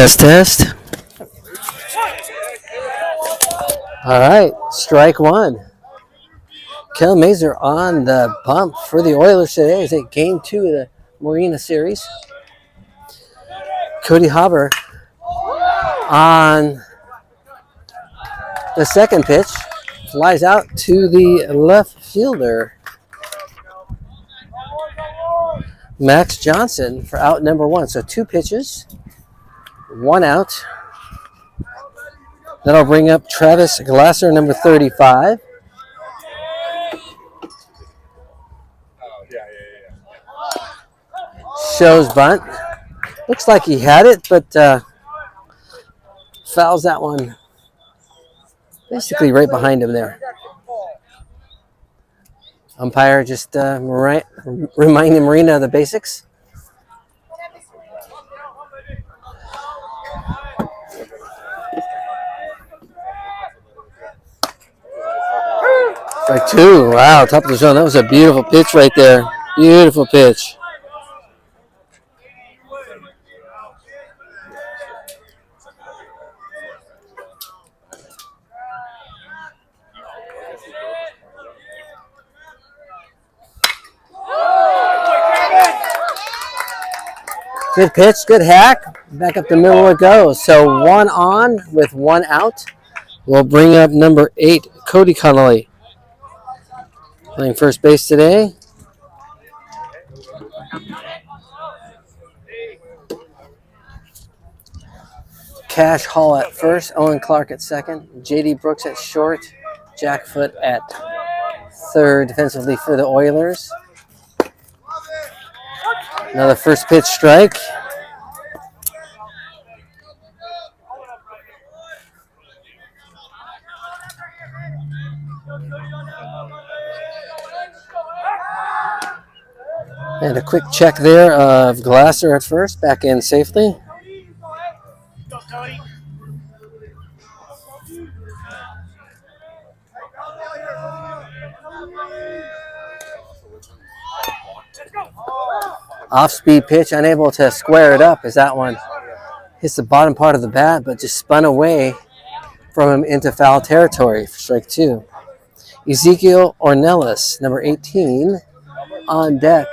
Test, test. All right, strike one. Kel Mazer on the bump for the Oilers today as it game 2 of the Marina series. Cody Hauber on the second pitch. Flies out to the left fielder. Max Johnson for out number 1. So 2 pitches, 1 out. That'll bring up Travis Glasser, number 35. Shows bunt. Looks like he had it, but fouls that one basically right behind him there. Umpire just reminding Marina of the basics. Strike 2. Wow, top of the zone. That was a beautiful pitch right there. Beautiful pitch. Good pitch, good hack. Back up the middle it goes. So 1 on with 1 out. We'll bring up number 8, Cody Connolly. Playing first base today. Cash Hall at first, Owen Clark at second, J.D. Brooks at short, Jack Foote at third defensively for the Oilers. Another first pitch strike. And a quick check there of Glasser at first, back in safely. Off-speed pitch, unable to square it up as that one hits the bottom part of the bat, but just spun away from him into foul territory for strike 2. Ezekiel Ornelas, number 18, on deck.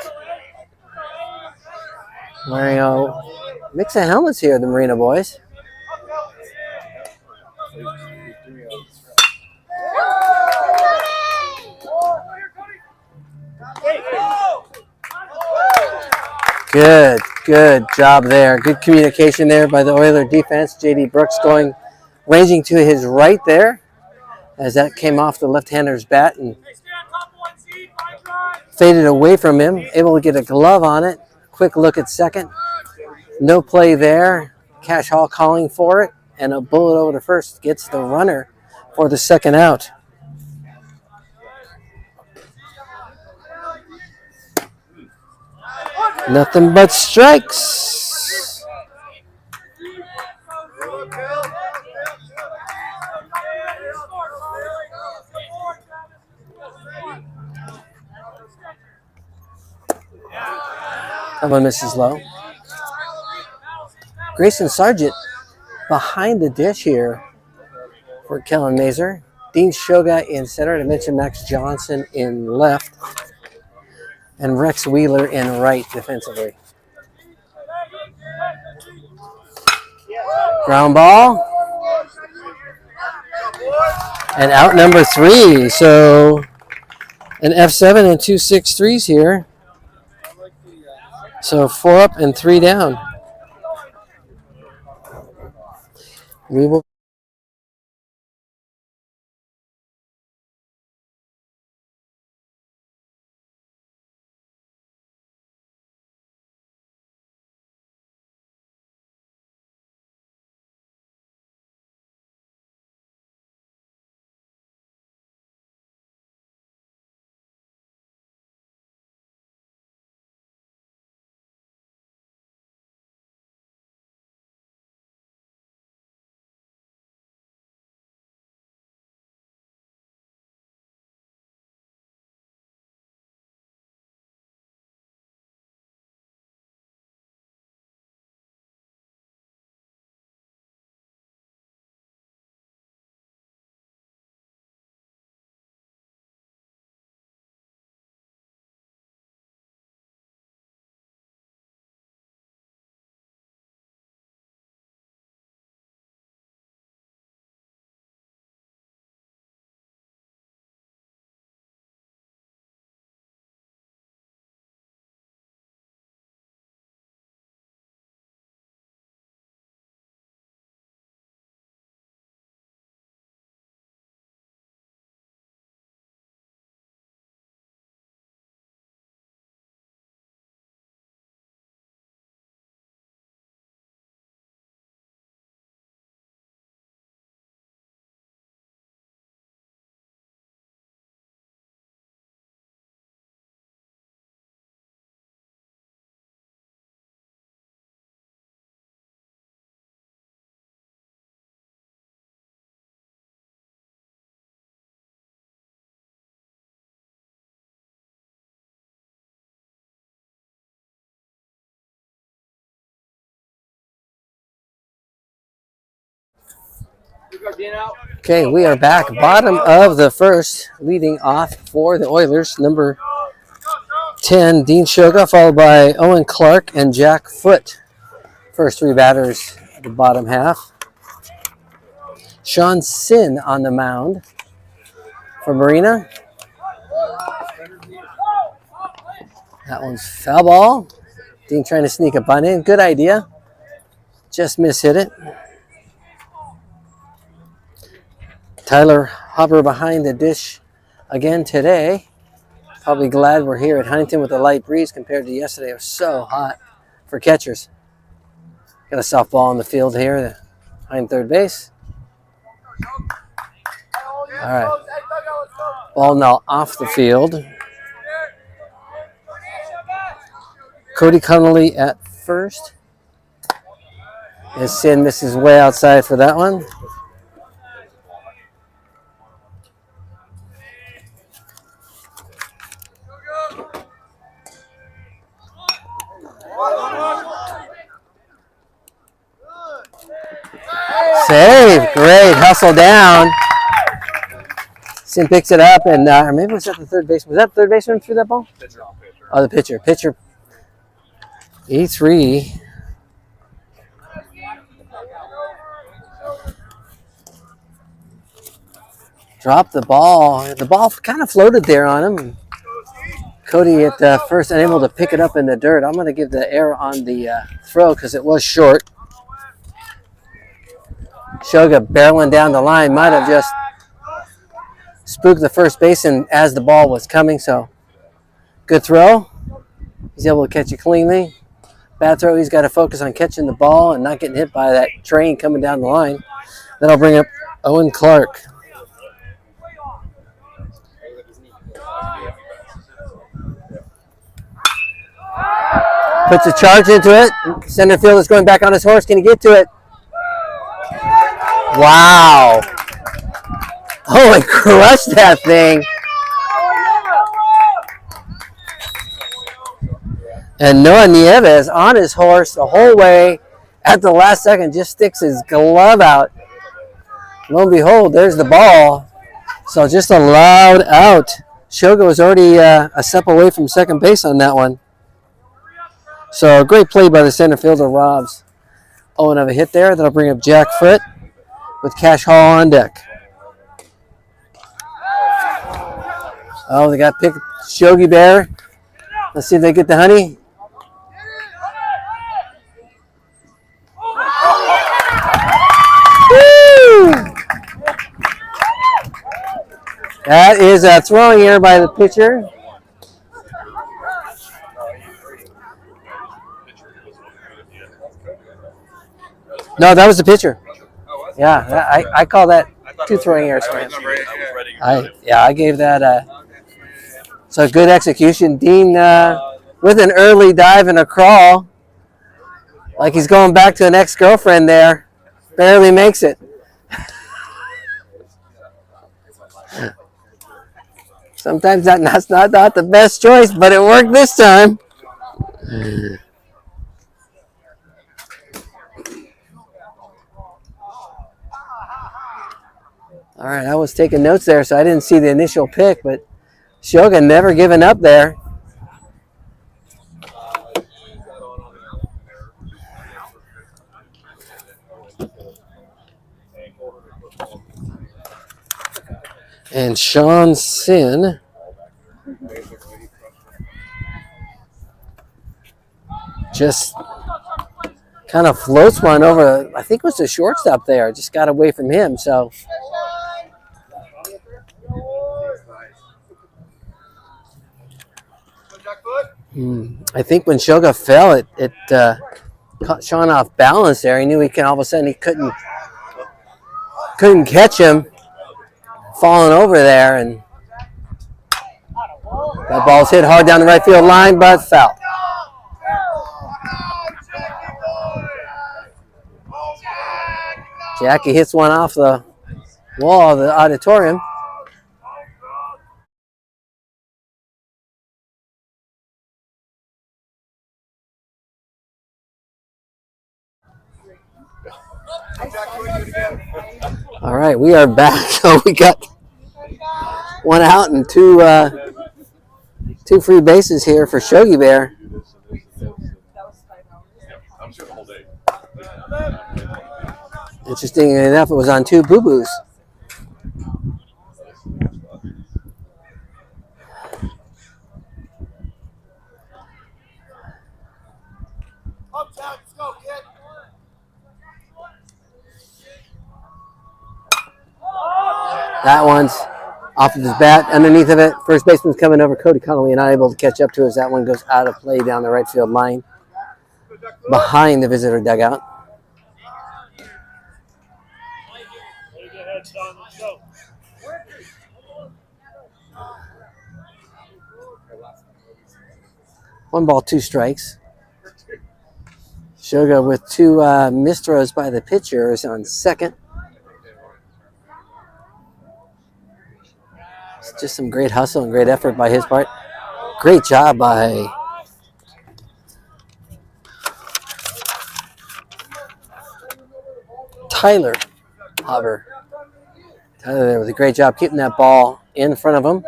Wearing a mix of helmets here, the Marina boys. Good job there. Good communication there by the Oiler defense. J.D. Brooks ranging to his right there as that came off the left-hander's bat and faded away from him. Able to get a glove on it. Quick look at second. No play there. Cash Hall calling for it, and a bullet over to first gets the runner for the second out. Nothing but strikes. That one misses low. Grayson Sargent behind the dish here for Kellen Mazer. Dean Shoga in center. To mention Max Johnson in left. And Rex Wheeler in right defensively. Ground ball. And out number 3. So an F7 and 2 6-3s here. So 4 up and 3 down. We will Okay, we are back. Bottom of the first, leading off for the Oilers. Number 10, Dean Shoga, followed by Owen Clark and Jack Foote. First three batters at the bottom half. Sean Sin on the mound for Marina. That one's foul ball. Dean trying to sneak a bunt in. Good idea. Just mishit it. Tyler Hopper behind the dish again today. Probably glad we're here at Huntington with a light breeze compared to yesterday. It was so hot for catchers. Got a softball on the field here behind third base. All right. Ball now off the field. Cody Connolly at first. As Sin misses way outside for that one. Save. Great. Hustle down. Sin picks it up, and or maybe it was at the third baseman. Was that the third baseman threw that ball? Pitcher. Oh, the pitcher. Pitcher. E3. Dropped the ball. The ball kind of floated there on him. Cody at first unable to pick it up in the dirt. I'm going to give the error on the throw because it was short. Shoga barreling down the line might have just spooked the first baseman as the ball was coming. So good throw. He's able to catch it cleanly. Bad throw. He's got to focus on catching the ball and not getting hit by that train coming down the line. Then I'll bring up Owen Clark. Puts a charge into it. Center field is going back on his horse. Can he get to it? Wow. Oh, he crushed that thing. And Noah Nieves on his horse the whole way. At the last second, just sticks his glove out. Lo and behold, there's the ball. So just a loud out. Shoga was already a step away from second base on that one. So a great play by the center fielder, Robs. Owen of a hit there. That'll bring up Jack Foote with Cash Hall on deck. Oh, they got picked Shogi Bear. Let's see if they get the honey. Woo! That is a throwing error by the pitcher. No, that was the pitcher. Yeah, I call that two throwing errors for him. I gave that so good execution. Dean with an early dive and a crawl, like he's going back to an ex-girlfriend there. Barely makes it. Sometimes that's not the best choice, but it worked this time. All right, I was taking notes there, so I didn't see the initial pick, but Shoga never given up there. And Sean Sin just kind of floats one over. I think it was the shortstop there. Just got away from him, so. I think when Shoga fell, it caught Sean off balance there. He knew all of a sudden he couldn't catch him falling over there, and that ball's hit hard down the right field line, but foul. Jackie hits one off the wall of the auditorium. All right, we are back. So we got one out and two free bases here for Shogi Bear. Interesting enough, it was on two boo-boos. That one's off of his bat, underneath of it. First baseman's coming over. Cody Connolly not able to catch up to us. That one goes out of play down the right field line behind the visitor dugout. One ball, two strikes. Shoga with two missed throws by the pitchers on second. It's just some great hustle and great effort by his part. Great job by Tyler Hobber. Tyler there with a great job keeping that ball in front of him.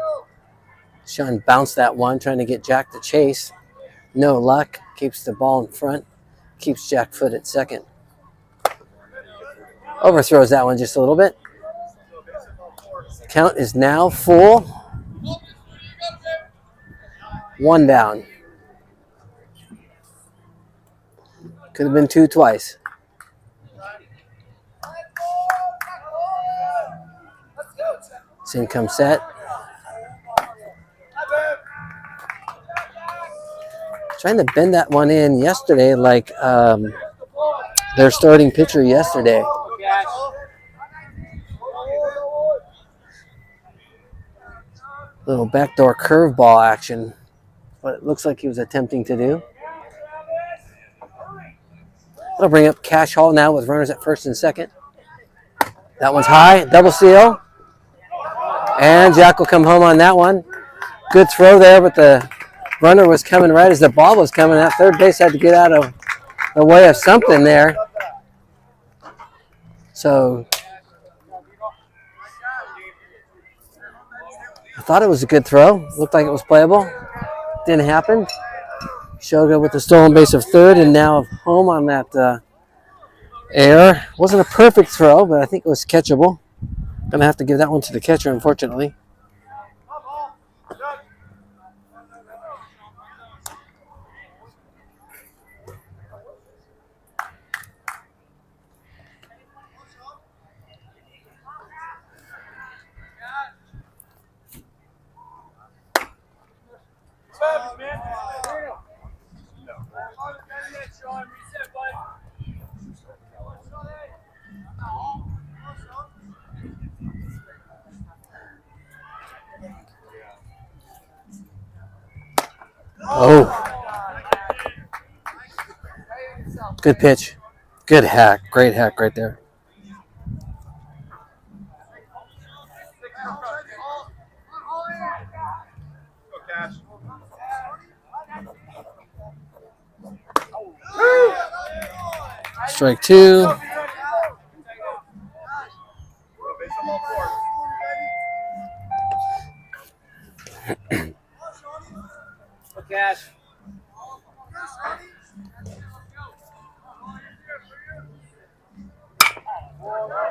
Sean bounced that one, trying to get Jack to chase. No luck. Keeps the ball in front. Keeps Jack Foot at second. Overthrows that one just a little bit. Count is now full. One down. Could have been two twice. Sin comes set. Trying to bend that one in yesterday like their starting pitcher yesterday. Little backdoor curveball action. What it looks like he was attempting to do. That'll bring up Cash Hall now with runners at first and second. That one's high, double steal. And Jack will come home on that one. Good throw there, but the runner was coming right as the ball was coming. That third base had to get out of the way of something there. So I thought it was a good throw. Looked like it was playable. Didn't happen. Shoga with the stolen base of third and now home on that error. Wasn't a perfect throw, but I think it was catchable. Gonna have to give that one to the catcher, unfortunately. Oh. Good pitch. Good hack. Great hack right there. Strike two.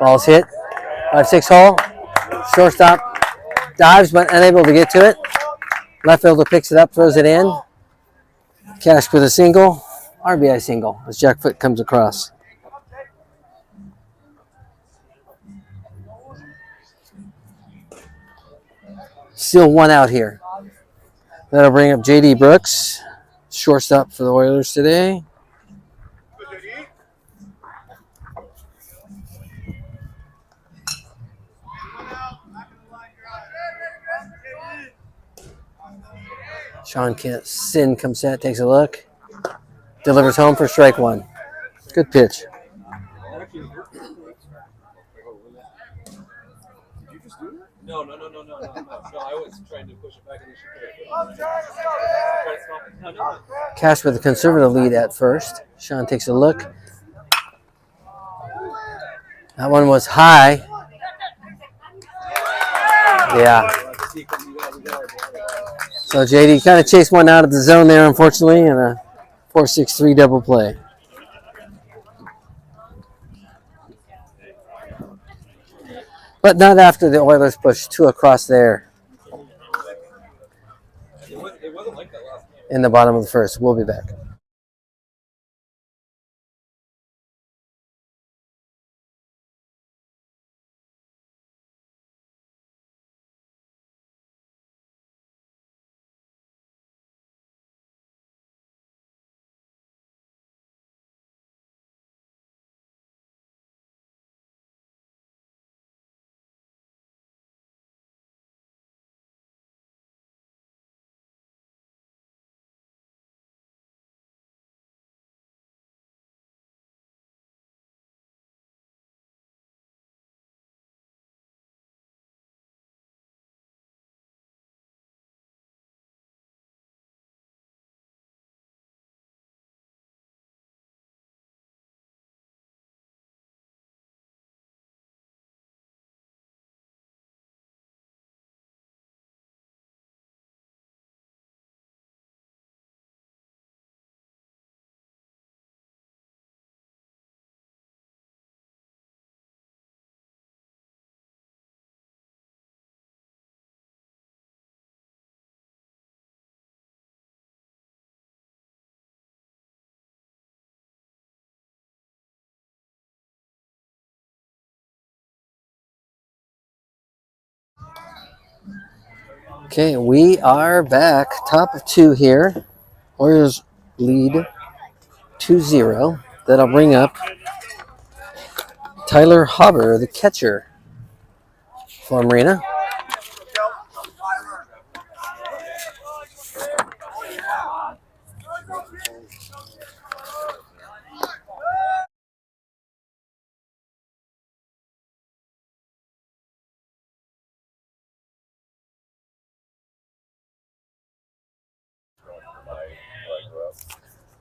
Ball's hit. 5-6 hole. Shortstop dives but unable to get to it. Left fielder picks it up, throws it in. Cash with a single. RBI single as Jack Foot comes across. Still one out here. That'll bring up J.D. Brooks, shortstop for the Oilers today. Sean Sin comes set, takes a look. Delivers home for strike one. Good pitch. No. I was trying to push it back. Cash with a conservative lead at first. Sean takes a look. That one was high. Yeah. So JD kind of chased one out of the zone there, unfortunately, and a 4-6-3 double play. But not after the Oilers pushed two across there in the bottom of the first. We'll be back. Okay, we are back. Top of two here. Warriors lead 2-0. That'll bring up Tyler Hobber, the catcher for Marina.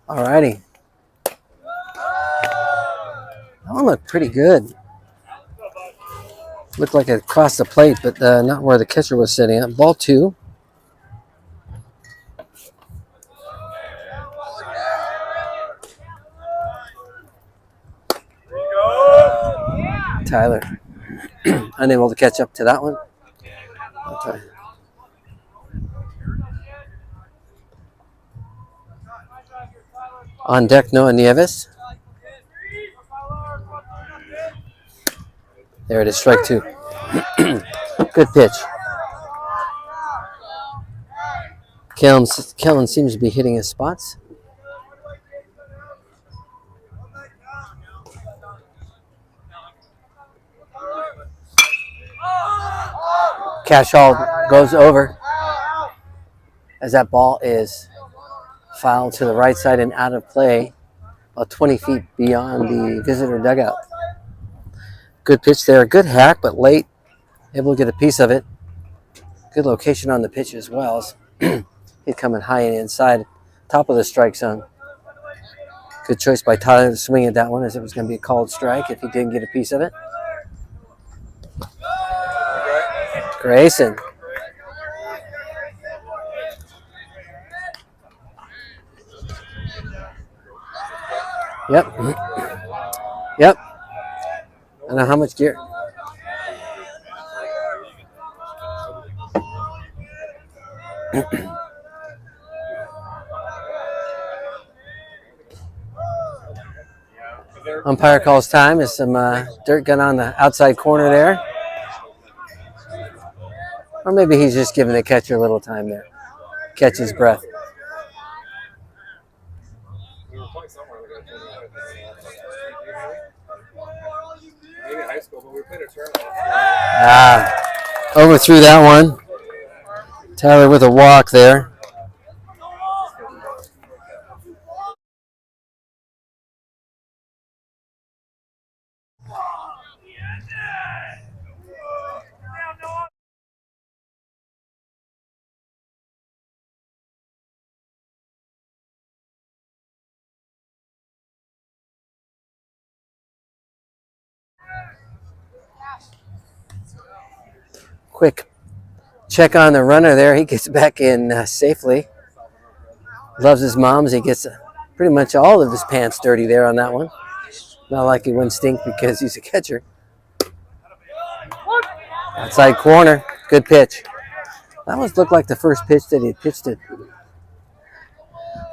Alrighty. That one looked pretty good. Looked like it crossed the plate, but not where the catcher was sitting at. Ball two. Tyler unable to catch up to that one. Okay. On deck, Noah Nieves. There it is, strike two. Good pitch. Kellen seems to be hitting his spots. Cashall goes over as that ball is fouled to the right side and out of play, about 20 feet beyond the visitor dugout. Good pitch there. Good hack, but late. Able to get a piece of it. Good location on the pitch as well. He's coming high and inside, top of the strike zone. Good choice by Tyler to swing at that one, as it was going to be a called strike if he didn't get a piece of it. Grayson. Yep. Yep. I don't know how much gear. Umpire calls time. There's some dirt gun on the outside corner there. Or maybe he's just giving the catcher a little time there. Catch his breath. Overthrew that one. Tyler with a walk there. Quick check on the runner there. He gets back in safely. Loves his moms. He gets pretty much all of his pants dirty there on that one. Not like he wouldn't stink because he's a catcher. Outside corner. Good pitch. That almost looked like the first pitch that he had pitched it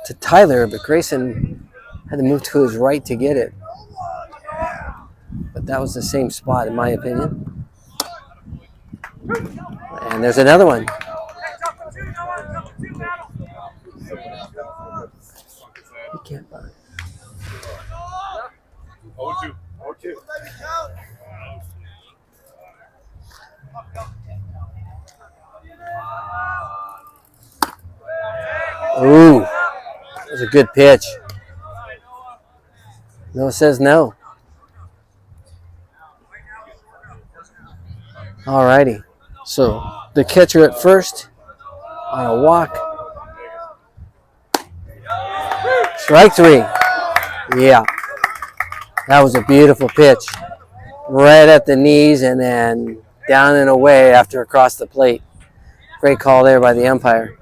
to Tyler, but Grayson had to move to his right to get it. But that was the same spot, in my opinion. And there's another one. He can't find. 0-2. Ooh, that was a good pitch. Noah says no. All righty. So the catcher at first on a walk. Strike three. Yeah. That was a beautiful pitch. Right at the knees and then down and away after across the plate. Great call there by the umpire.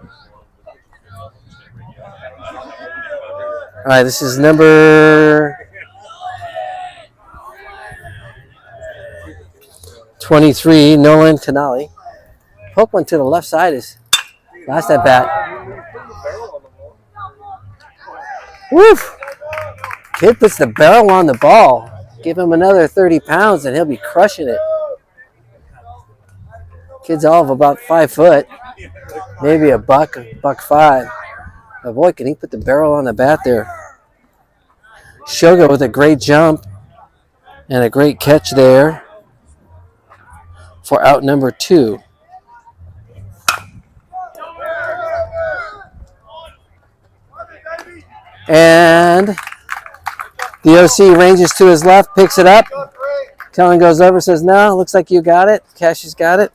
All right, this is number 23, Nolan Canali. Hook one to the left side is last at bat. Woof! Kid puts the barrel on the ball. Give him another 30 pounds and he'll be crushing it. Kid's all of about 5 foot. Maybe a buck five. But boy, can he put the barrel on the bat there. Shoga with a great jump and a great catch there for out number 2. And the OC ranges to his left, picks it up. Kellen goes over, says, no, looks like you got it. Cash's got it.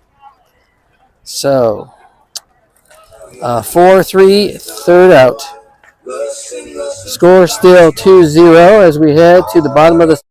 So, 4-3, third out. Score still 2-0 as we head to the bottom of the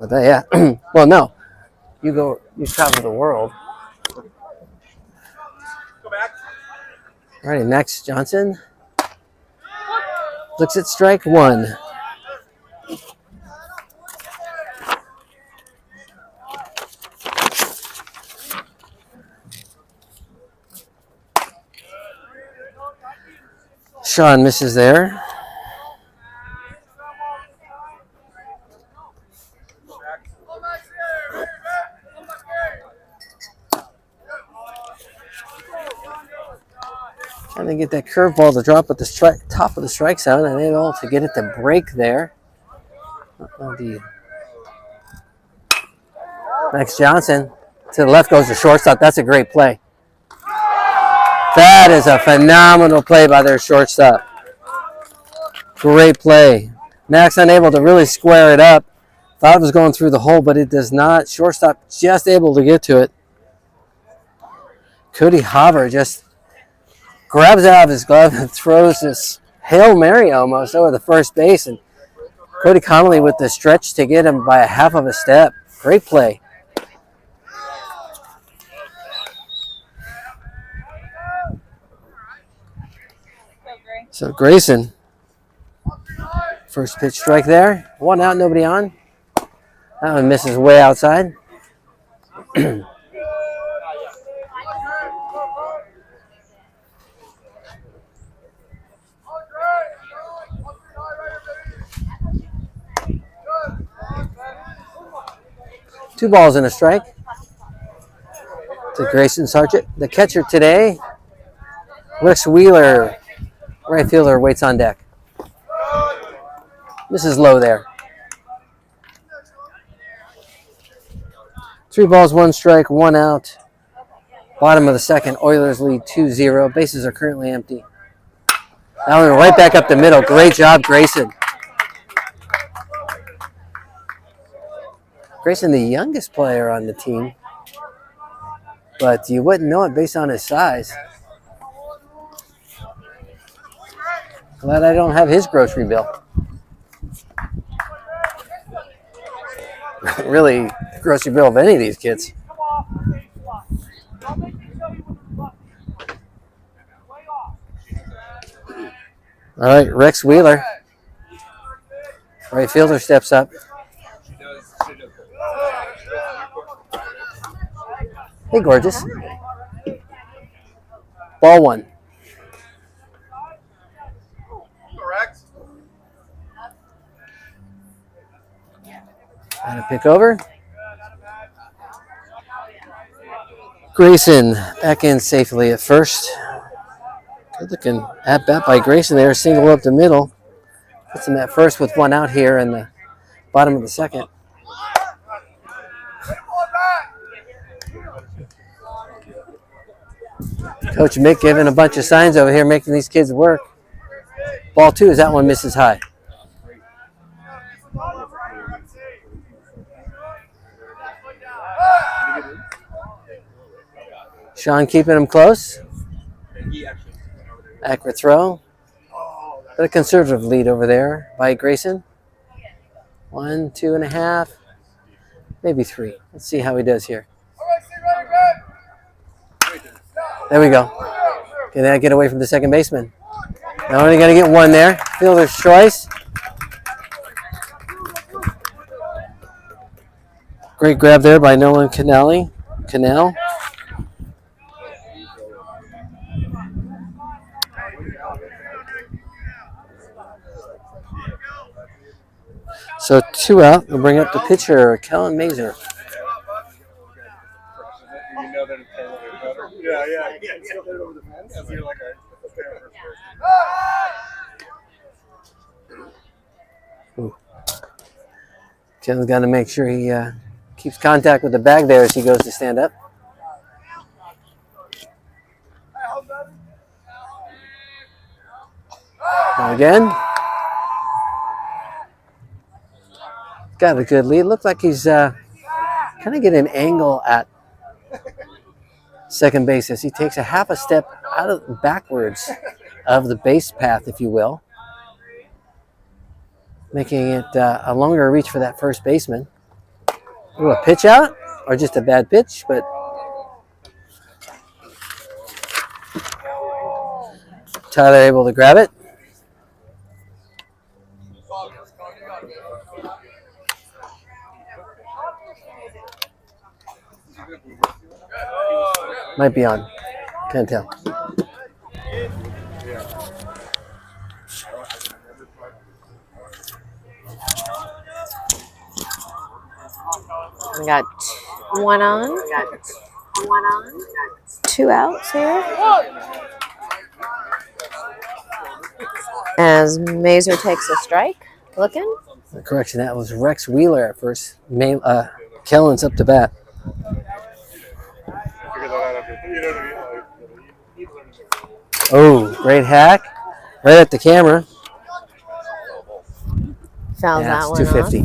But yeah. Well, no. You travel the world. All right, next, Johnson. Looks at strike one. Sean misses there. Trying to get that curveball to drop at the top of the strike zone and able to get it to break there. Max Johnson to the left goes to shortstop. That's a great play. That is a phenomenal play by their shortstop. Great play. Max unable to really square it up. Thought it was going through the hole, but it does not. Shortstop just able to get to it. Cody Hopper just grabs it out of his glove and throws this Hail Mary almost over the first base. And Cody Connolly with the stretch to get him by a half of a step. Great play. So Grayson, first pitch strike there. 1 out, nobody on. That one misses way outside. 2 balls and a strike to Grayson Sargent. The catcher today, Rex Wheeler, right fielder, waits on deck. This is low there. 3 balls, 1 strike, 1 out. Bottom of the second, Oilers lead 2-0. Bases are currently empty. That one right back up the middle. Great job, Grayson. Grayson, the youngest player on the team, but you wouldn't know it based on his size. Glad I don't have his grocery bill. Really, grocery bill of any of these kids. All right, Rex Wheeler. Right fielder steps up. Hey, gorgeous. Ball 1. And a pick over. Grayson back in safely at first. Good looking at bat by Grayson there. Single up the middle. Puts him at first with 1 out here in the bottom of the second. Coach Mick giving a bunch of signs over here, making these kids work. Ball 2, as that one misses high. Sean keeping him close. Accurate throw. But a conservative lead over there by Grayson. 1, 2.5, maybe 3. Let's see how he does here. There we go. Can that get away from the second baseman? Now only going to get 1 there. Fielder's choice. Great grab there by Nolan Cannell. So 2 out. We'll bring up the pitcher, Kellen Mazer. Ken's got to make sure he keeps contact with the bag there as he goes to stand up. Now again. Got a good lead. Looks like he's kind of getting an angle at second base as he takes a half a step out of backwards of the base path, if you will, making it a longer reach for that first baseman. Ooh, a pitch out or just a bad pitch, but Tyler able to grab it. Might be on. Can't tell. We got 1 on. 2 outs here. As Mazer takes a strike. Looking. Correction, that was Rex Wheeler at first. Kellen's up to bat. Oh, great hack. Right at the camera. Fouls Yeah, that it's one 250.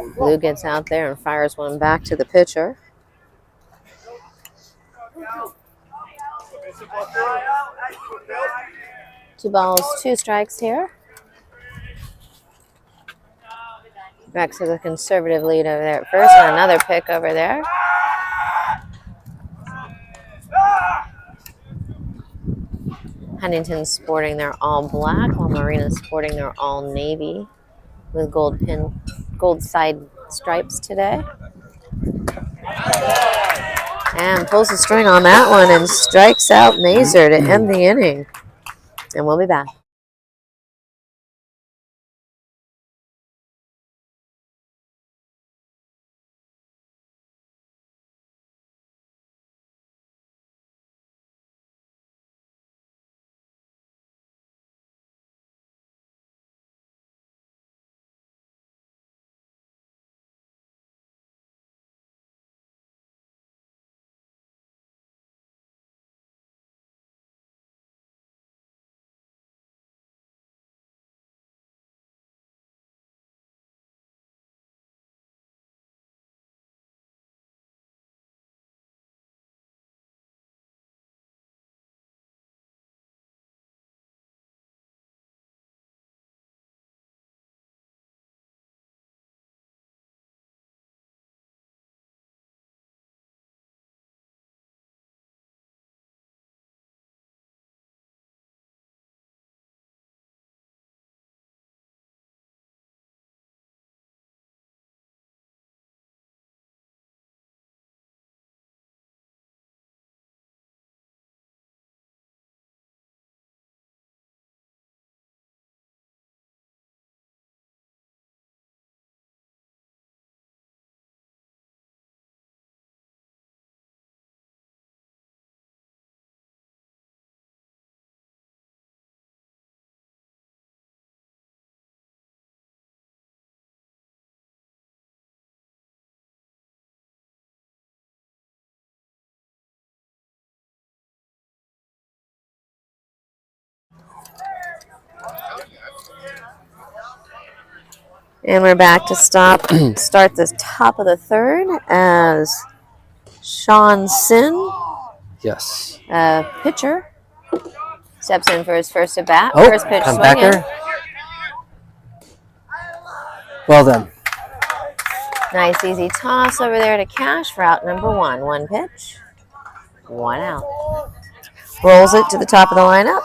off. Blue gets out there and fires one back to the pitcher. Two balls, two strikes here. Rex has a conservative lead over there at first, and another pick over there. Huntington's sporting their all black, while Marina's sporting their all navy with gold side stripes today. And pulls the string on that one and strikes out Mazer to end the inning. And we'll be back. And we're back to start the top of the third as Sean Sin, Yes. pitcher, steps in for his first at bat. Oh, First pitch come swinging. backer. Well done. Nice easy toss over there to Cash for out number one. One pitch, one out. Rolls it to the top of the lineup.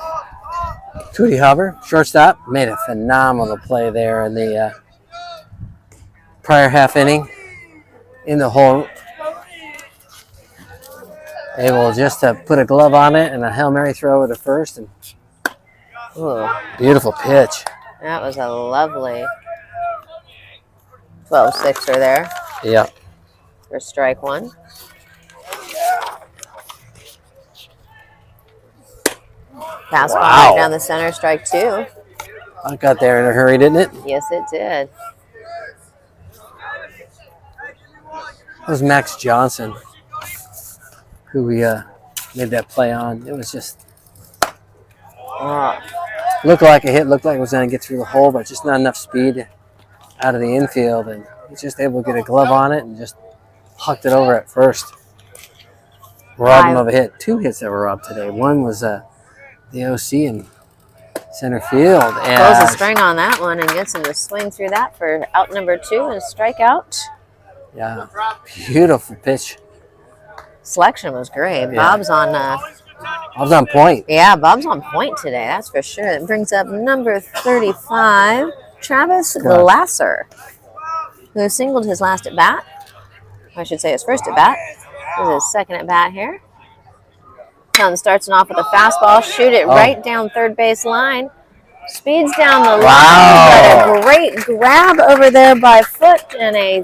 Cootie Hopper, shortstop, made a phenomenal play there in the prior half inning. In the hole, able just to put a glove on it and a Hail Mary throw to first. And Ooh, beautiful pitch. that was a lovely 12-6er there Yeah. for strike one. Fastball right down the center, strike two. I got there in a hurry, didn't it? Yes, it did. That was Max Johnson who we made that play on. It was just looked like a hit, looked like it was going to get through the hole, but just not enough speed out of the infield. And he's just able to get a glove on it and just hucked it over at first. Robbed him of a hit. Two hits that were robbed today. One was the OC in center field. And Pulls a string on that one and gets him to swing through that for out number two and a strikeout. yeah, beautiful pitch. Selection was great. Yeah. Bob's on. I was on point. Yeah, Bob's on point today. That's for sure. It brings up number 35, Travis Glasser, who singled his last at bat. I should say his first at bat. This is his second at bat here. Starts off with a fastball, shoot it right down third base line. Speeds down the line, but a great grab over there by Foot and a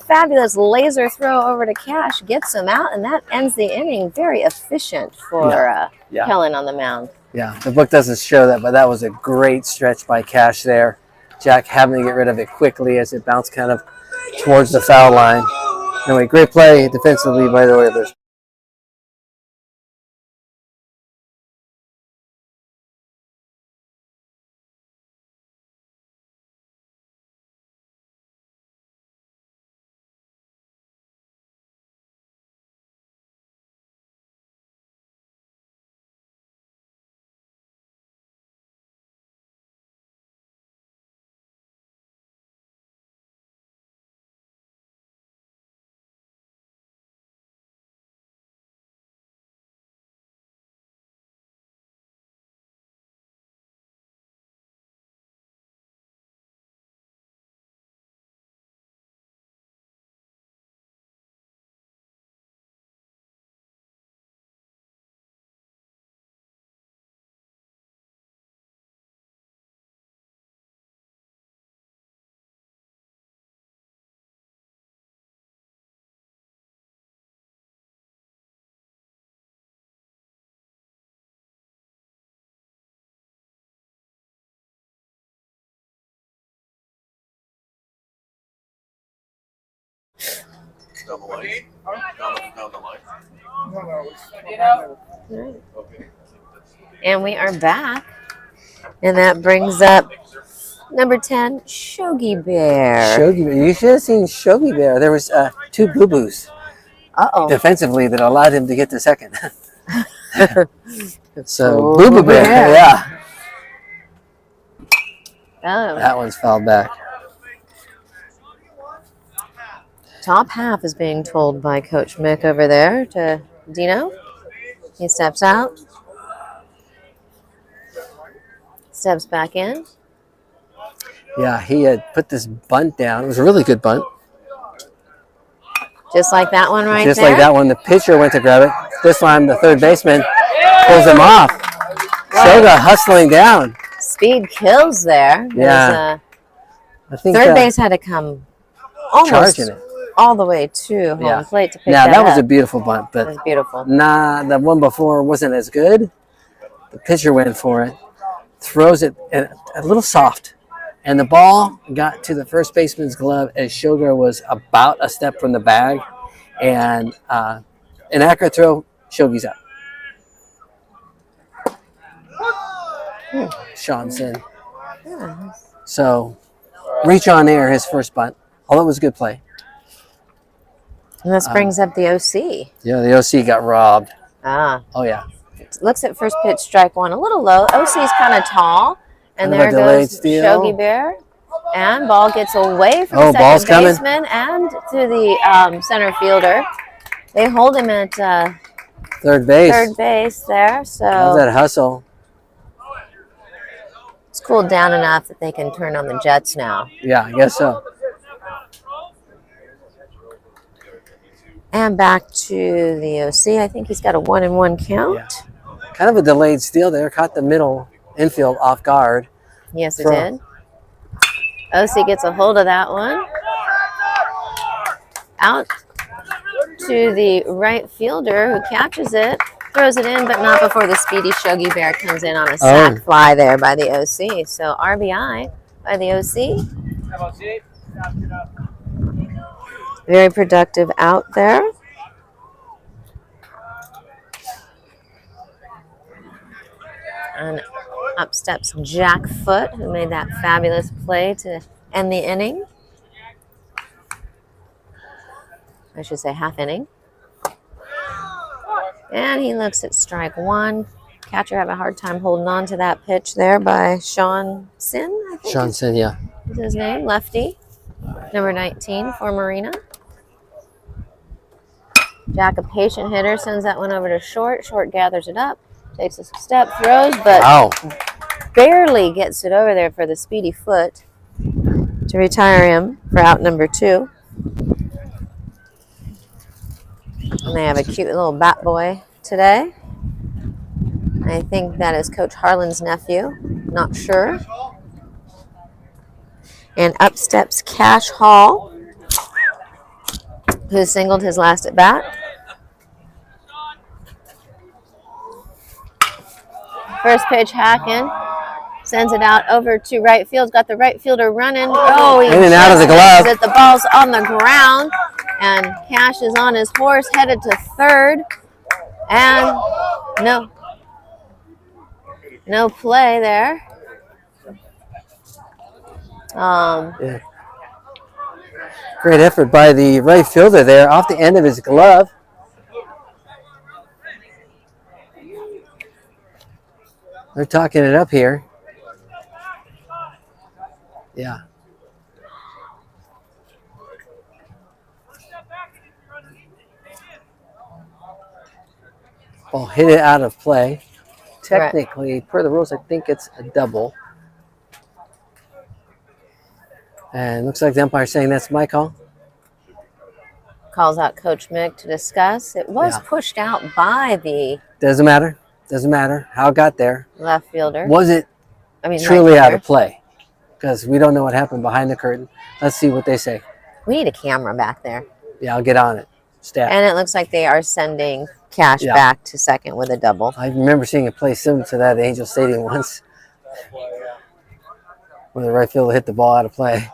fabulous laser throw over to Cash gets him out, and that ends the inning. Very efficient for Kellen on the mound. Yeah, the book doesn't show that, but that was a great stretch by Cash there. Jack having to get rid of it quickly as it bounced kind of towards the foul line. Anyway, great play defensively by the Oilers. Down the line. Down the line. Right. And we are back. And that brings up number 10, Shogi Bear. Shogi Bear. You should have seen Shogi Bear. There was 2 boo-boos defensively that allowed him to get to second. So, Boo-Boo Bear, yeah. Oh. That one's fouled back. Top half is being told by Coach Mick over there to Dino. He steps out. Steps back in. Yeah, he had put this bunt down. It was a really good bunt. Just like that one right Just there. like that one, the pitcher went to grab it. This time, the third baseman pulls him off. Shoga hustling down. Speed kills there. Yeah. I think Third base had to come almost charging it. all the way to home plate to pick Yeah, that was up. a beautiful bunt, It but was beautiful. nah, the one before wasn't as good. The pitcher went for it, throws it a little soft, and the ball got to the first baseman's glove as Shoga was about a step from the bag, and an accurate throw, Shogi's up. Sean Sin. Yeah. So, reach on air, his first bunt. Although it was a good play. And this brings up the OC. Yeah, the OC got robbed. Ah. Oh, yeah. Looks at first pitch, strike one. A little low. OC's kind of tall. And Kind of there a delayed goes steal. Shogi Bear. And ball gets away from Oh, the ball's second coming. baseman and to the center fielder. They hold him at Third base. third base there. How's So that hustle? it's cooled down enough that they can turn on the Jets now. Yeah, I guess so. And back to the OC. I think he's got a 1-1 count. Yeah. Kind of a delayed steal there. Caught the middle infield off guard. Yes, it Throw. did. OC gets a hold of that one. Out to the right fielder who catches it, throws it in, but not before the speedy Shogi Bear comes in on a sac fly there by the OC. So RBI by the OC. Very productive out there. And up steps Jack Foot, who made that fabulous play to end the inning. I should say half inning. And he looks at strike one. Catcher having a hard time holding on to that pitch there by Sean Sin, I think Sean Sin, yeah. is his name, lefty. Number 19 for Marina. Jack, a patient hitter, sends that one over to Short. Short gathers it up, takes a step, throws, but barely gets it over there for the speedy Foot to retire him for out number 2. And they have a cute little bat boy today. I think that is Coach Harlan's nephew. Not sure. And up steps Cash Hall, who singled his last at bat. First pitch, Hacken sends it out over to right field. Got the right fielder running. Oh, he in and out of the glove. The ball's on the ground, and Cash is on his horse, headed to third, and no play there. Yeah. Great effort by the right fielder there, off the end of his glove. They're talking it up here. Yeah. Ball hit it out of play. Technically, per the rules, I think it's a double. And looks like the umpire saying that's my call. Calls out Coach Mick to discuss. It was pushed out by the Doesn't matter. Doesn't matter how it got there. left fielder. Was it truly out of play? Because we don't know what happened behind the curtain. Let's see what they say. We need a camera back there. Yeah, I'll get on it. Staff. And it looks like they are sending Cash back to second with a double. I remember seeing a play similar to that at Angel Stadium once, where the right fielder hit the ball out of play.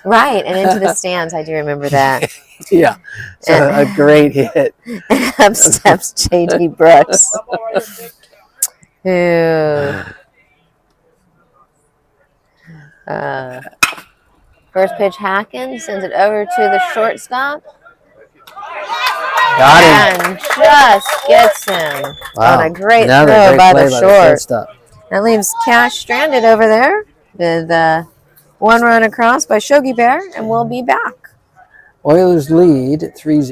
Right, and into the stands. I do remember that. Yeah, so a great hit. And up steps J.D. Brooks. Who, first pitch, Hacken sends it over to the shortstop. Got him. And just gets him on a great Another throw great by play the shortstop. short. That leaves Cash stranded over there with one run across by Shogi Bear, and we'll be back. Oilers lead 3-0.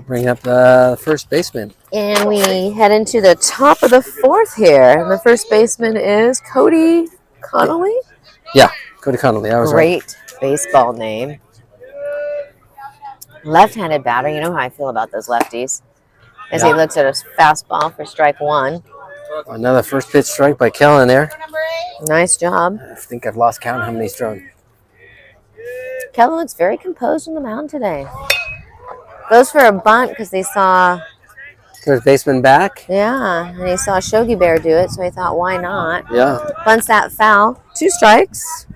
Bring up the first baseman. And we head into the top of the fourth here. And the first baseman is Cody Connolly. Yeah, Cody Connolly. I was Great baseball name. Left-handed batter. You know how I feel about those lefties. As he looks at a fastball for strike one. Another first pitch strike by Kellen there. Nice job. I think I've lost count how many he's thrown. Kellen looks very composed on the mound today. Goes for a bunt because they saw... First baseman back. Yeah, and he saw Shogi Bear do it, so he thought, why not? Yeah. Bunts that foul. 2 strikes.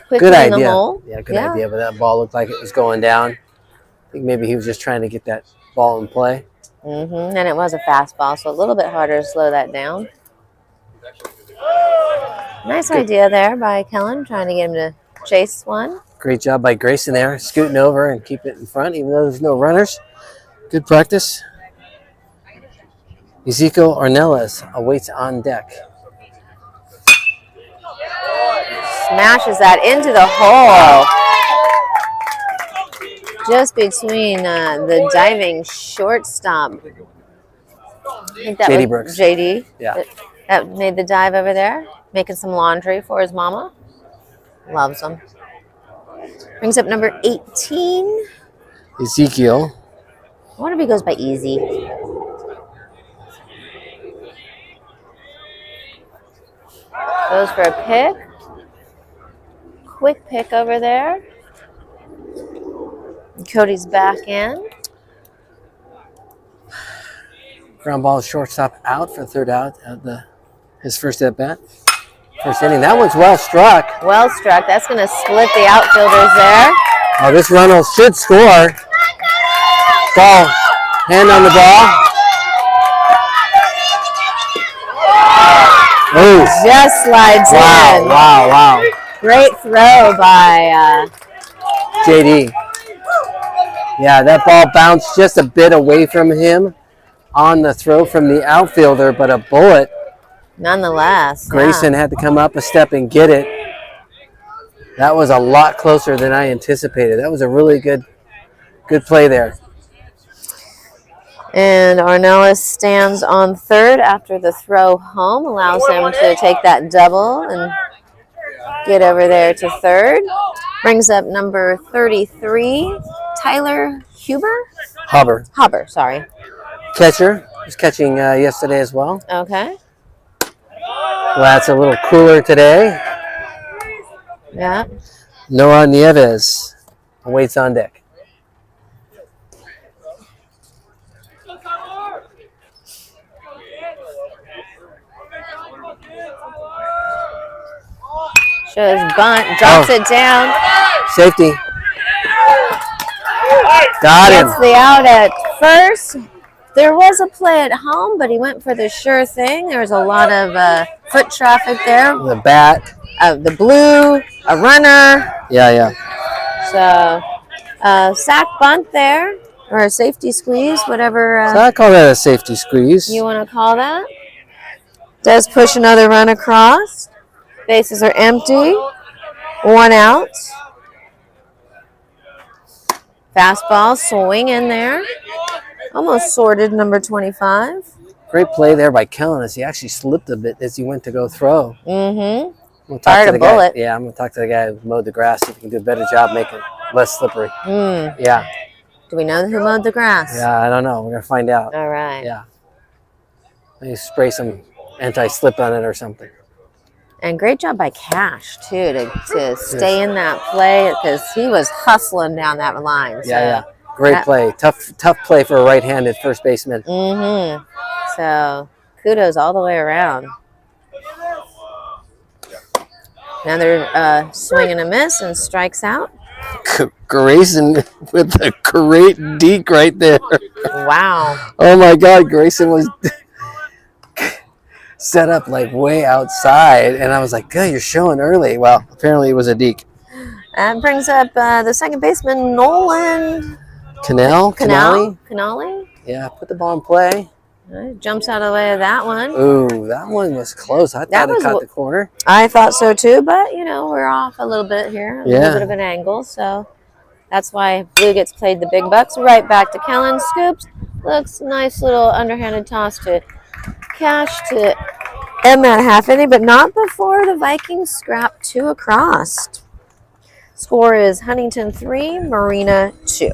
Quickly Good in the idea. hole. Yeah, good idea, but that ball looked like it was going down. I think maybe he was just trying to get that ball in play. And it was a fastball, so a little bit harder to slow that down. Nice idea there by Kellen, trying to get him to chase one. Great job by Grayson there, scooting over and keep it in front, even though there's no runners. Good practice. Ezekiel Ornelas awaits on deck. Smashes that into the hole. Just between the diving shortstop. I think that JD was Brooks. JD. Yeah. That made the dive over there. Making some laundry for his mama. Loves them. Brings up number 18. Ezekiel. I wonder if he goes by Easy. Goes for a pick. Quick pick over there. Cody's back in. Ground ball shortstop out for third out at his first at bat. First inning. That one's well struck. Well struck. That's going to split the outfielders there. Oh, this Reynolds should score. Ball. Hand on the ball. Oh. Just slides in. Wow. Great throw by JD. Yeah, that ball bounced just a bit away from him on the throw from the outfielder, but a bullet. nonetheless. Grayson had to come up a step and get it. That was a lot closer than I anticipated. That was a really good play there. And Ornelas stands on third after the throw home, allows him to take that double and get over there to third. Brings up number 33, Tyler Huber, sorry. Catcher was catching yesterday as well. Okay. Well, that's a little cooler today. Yeah. Noah Nieves waits on deck. Shows bunt, drops it down. Safety. Got him. Gets the out at first. There was a play at home, but he went for the sure thing. There was a lot of foot traffic there. The bat. The blue, a runner. Yeah. So, sack bunt there, or a safety squeeze, whatever So I call that a safety squeeze. you want to call that. Does push another run across. Bases are empty. One out. Fastball swing in there. Almost sorted, number 25. Great play there by Kellen as he actually slipped a bit as he went to go throw. Mm-hmm. We'll Fired a bullet. Yeah, I'm going to talk to the guy who mowed the grass, see if he can do a better job making it less slippery. Yeah. Do we know who mowed the grass? Yeah, I don't know. We're going to find out. All right. Yeah. Maybe spray some anti-slip on it or something. And great job by Cash, too, to stay in that play because he was hustling down that line. So Yeah. Great play. Tough play for a right-handed first baseman. Mm-hmm. So kudos all the way around. Another swing and a miss and strikes out. Grayson with a great deke right there. Wow. Oh my God, Grayson was set up like way outside, and I was like, "God, you're showing early." Well, apparently it was a deke. That brings up the second baseman, Nolan Canali. Yeah, put the ball in play. Jumps out of the way of that one. Ooh, that one was close. I thought it caught the corner. I thought so too, but we're off a little bit here, a little bit of an angle, so that's why blue gets played the big bucks. Right back to Kellen, scoops. Looks nice little underhanded toss to Cash to end that half inning, but not before the Vikings scrap two across. Score is Huntington 3, Marina 2.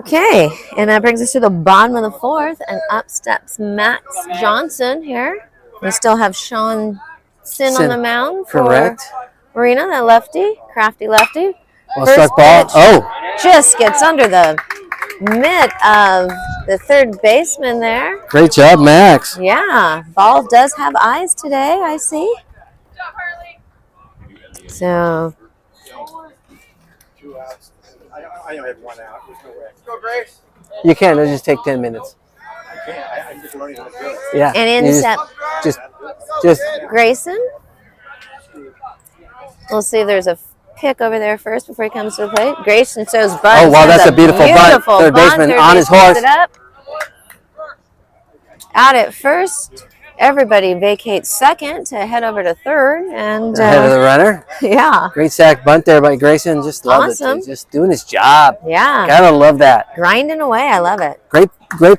Okay, and that brings us to the bottom of the fourth, and up steps Max Johnson here. We still have Sean Sin on the mound for Correct. Marina, that lefty, crafty lefty. Well First struck ball. pitch Oh, just gets under the mitt of the third baseman there. great job, Max. Yeah, ball does have eyes today, I see. So, I only have 1 out. There's no way. Go, Grace. You can. It'll just take 10 minutes. I'm just learning how to do it. Yeah. and in you step Just Grayson. We'll see if there's a pick over there first before he comes to the plate. Grayson shows bunt. Oh, wow, that's a beautiful bunt. Third baseman on his horse. It up. Out at first. Everybody vacates second to head over to third. And ahead of the runner. yeah. Great sack bunt there by Grayson. Just love Awesome. it. Just doing his job. Yeah. Gotta love that. Grinding away. I love it. Great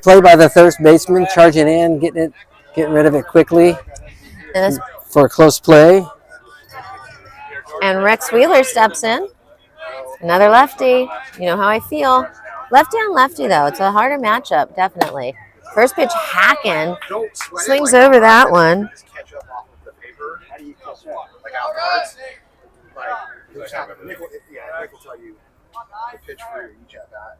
play by the third baseman, charging in, getting rid of it quickly And, this, for a close play. and Rex Wheeler steps in. Another lefty. You know how I feel. Lefty on lefty, though. It's a harder matchup, definitely. First pitch, hacking. Swings over that one. Catch up off of the paper. How do you catch up? Like outwards? Yeah, Nick will tell you the pitch for each at bat.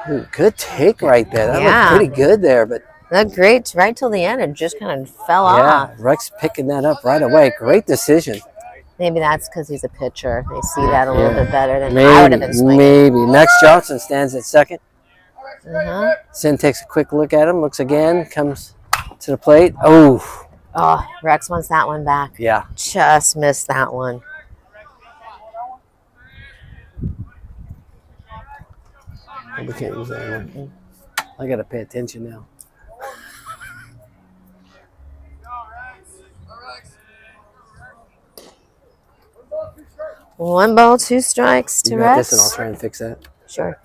Ooh, good take right there. That Yeah. looked pretty good there, but Looked great right till the end. It just kind of fell yeah, off. Rex picking that up right away. Great decision. Maybe that's because he's a pitcher. They see that a little Yeah. bit better than I would have been swinging. Maybe. Max Johnson stands at second. Uh-huh. Sin takes a quick look at him, looks again, comes to the plate. Oh, Oh, Rex wants that one back. yeah. Just missed that one. We can't use that one. I got to pay attention now. One ball, two strikes to You got this, Rex. and I'll try and fix that. Sure.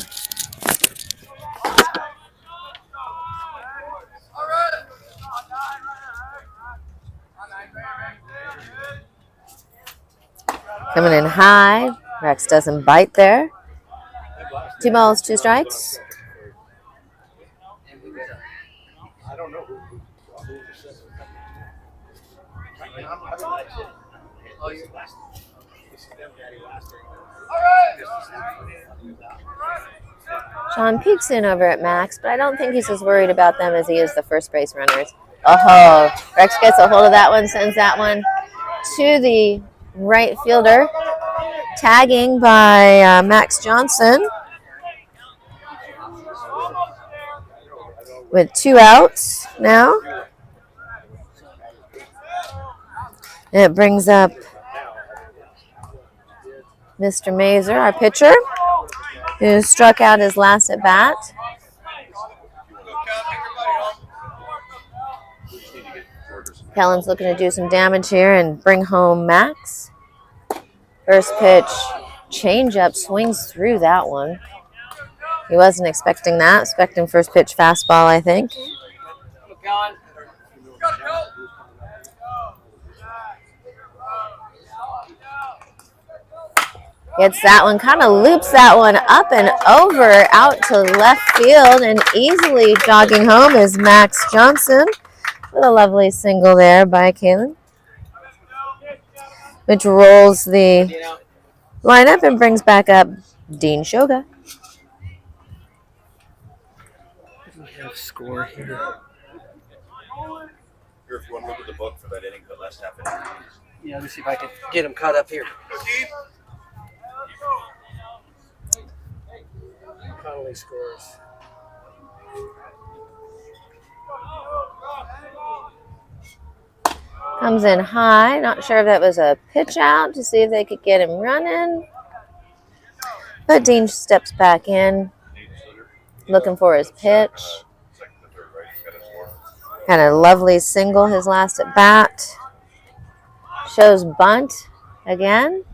Coming in high. Rex doesn't bite there. 2 balls, 2 strikes. I don't know who Sean peeks in over at Max, but I don't think he's as worried about them as he is the first base runners. Oh, Rex gets a hold of that one, sends that one to the right fielder. Tagging by Max Johnson. With 2 outs now. And it brings up Mr. Mazer, our pitcher, who struck out his last at bat. Kellen's looking to do some damage here and bring home Max. First pitch, changeup, swings through that one. He wasn't expecting that. Expecting first pitch fastball, I think. Gets that one, kind of loops that one up and over out to left field, and easily jogging home is Max Johnson with a lovely single there by Kalen, which rolls the lineup and brings back up Dean Shoga. We have score here. Here, if you want to look at the book for that inning, the last half inning. Yeah, let me see if I can get him caught up here. Connolly scores. Comes in high. Not sure if that was a pitch out to see if they could get him running. But Dean steps back in, looking for his pitch. Had a lovely single his last at bat. Shows bunt again.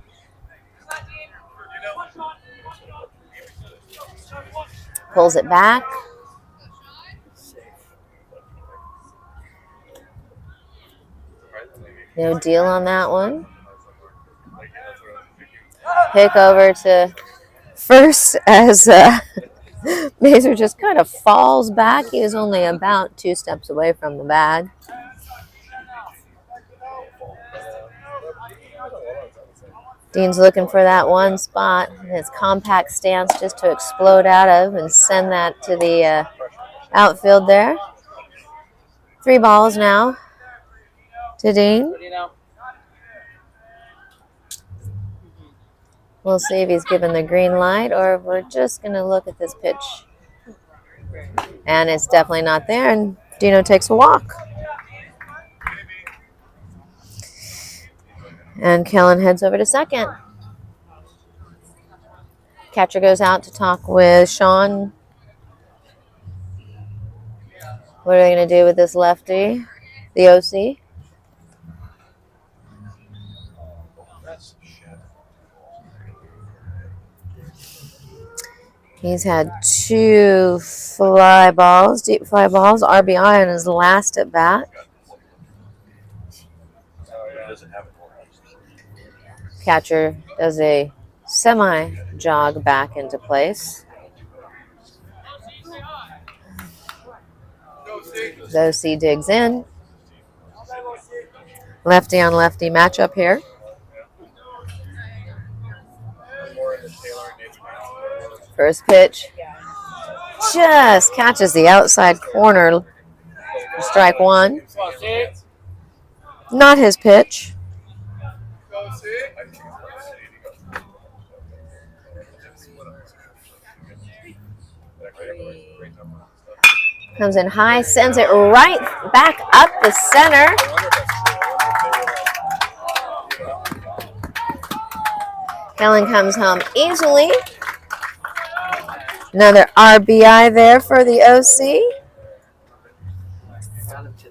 Pulls it back. No deal on that one. Pick over to first as Mazer just kind of falls back. He was only about 2 steps away from the bag. Dean's looking for that one spot in his compact stance just to explode out of and send that to the outfield there. 3 balls now to Dean. We'll see if he's given the green light or if we're just going to look at this pitch. And it's definitely not there, and Dino takes a walk. And Kellen heads over to second. Catcher goes out to talk with Sean. What are they going to do with this lefty, the OC? He's had 2 fly balls, deep fly balls, RBI on his last at bat. Catcher does a semi-jog back into place. OC digs in. Lefty on lefty matchup here. First pitch. Just catches the outside corner. Strike 1. Not his pitch. Comes in high, sends it right back up the center. Kellen comes home easily. Another RBI there for the OC.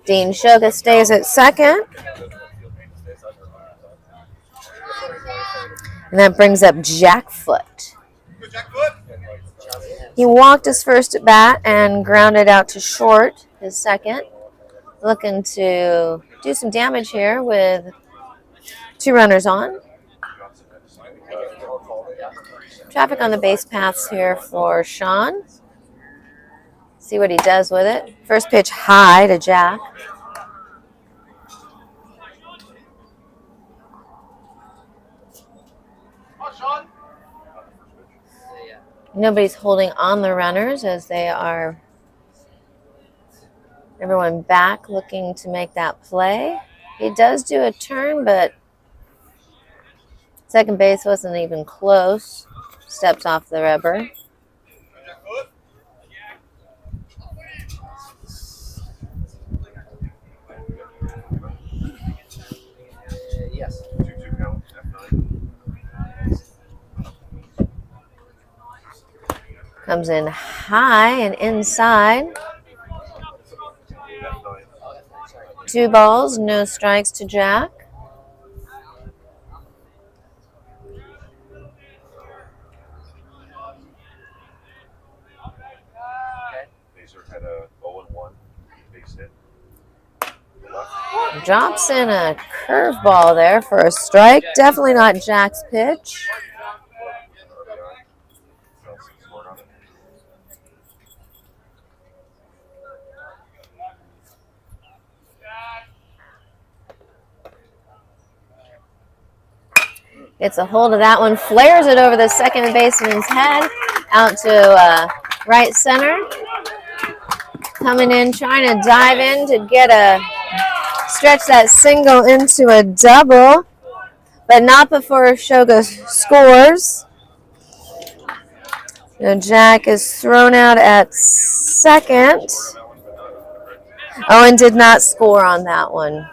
Dean Shoga stays at second. And that brings up Jackfoot. He walked his first at bat and grounded out to short his second. Looking to do some damage here with 2 runners on. Traffic on the base paths here for Sean. See what he does with it. First pitch high to Jack. Nobody's holding on the runners as they are everyone back looking to make that play. He does do a turn, but second base wasn't even close. Steps off the rubber. Yes. Comes in high and inside. 2 balls, no strikes to Jack. Had a 0-1 base hit. Drops in a curveball there for a strike. Definitely not Jack's pitch. Gets a hold of that one, flares it over the second baseman's head, out to right center. Coming in, trying to dive in to get stretch that single into a double, but not before Shoga scores. Jack is thrown out at second. Owen did not score on that one.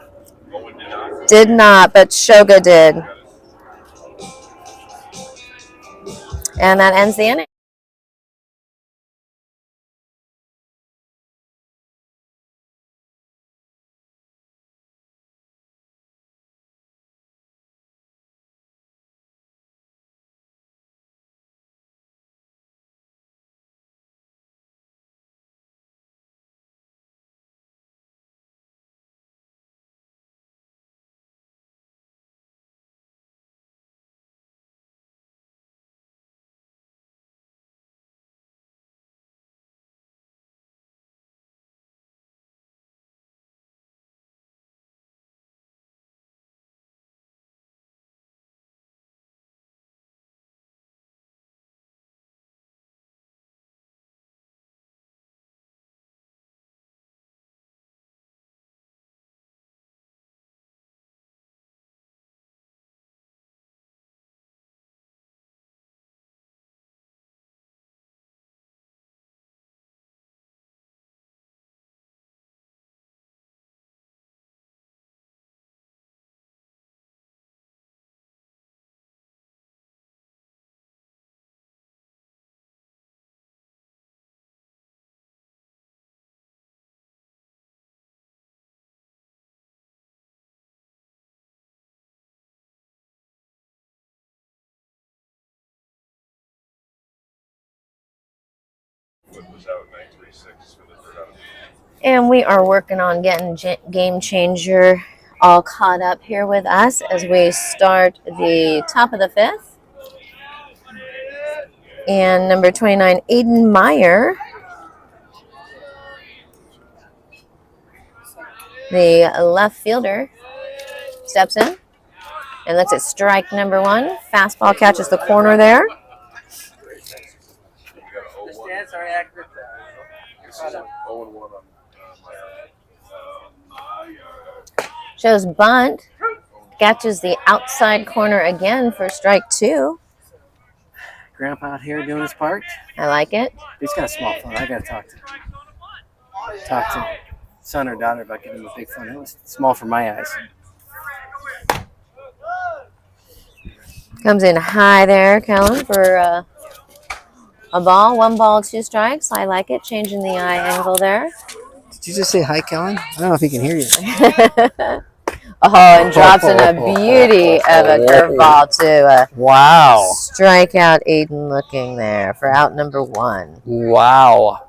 Did not, but Shoga did. And that ends the inning. And we are working on getting Game Changer all caught up here with us as we start the top of the fifth. And number 29, Aiden Meyer, the left fielder, steps in and looks at strike number one. Fastball catches the corner there. Shows bunt. Catches the outside corner again for strike two. Grandpa out here doing his part. I like it. He's got a small phone. I got to talk to son or daughter about getting him a big phone. It was small for my eyes. Comes in high there, Kellen, for a ball. 1 ball, 2 strikes. I like it. Changing the eye angle there. Did you just say hi, Kellen? I don't know if he can hear you. Oh, and drops in a beauty of a curveball to wow. Strikeout Aiden looking there for out number 1. Wow.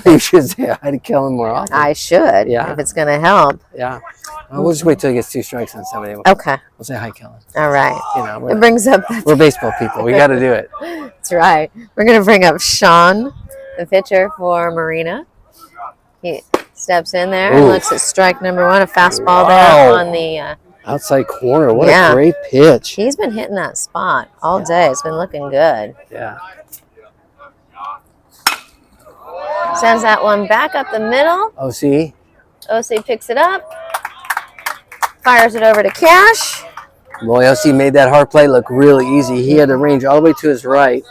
You should say hi to Kellen more often. I should, yeah. if it's going to help. Yeah. Well, we'll just wait till he gets 2 strikes on somebody. Okay. We'll say hi, Kellen. All right. You know, it brings up. We're baseball people. We got to do it. That's right. We're going to bring up Sean, the pitcher for Marina. He steps in there and looks at strike number 1, a fastball there on the outside corner. What a great pitch. He's been hitting that spot all day. It's been looking good. Yeah. Sends that one back up the middle. OC. OC picks it up. Fires it over to Cash. Boy, OC made that hard play look really easy. He had the range all the way to his right.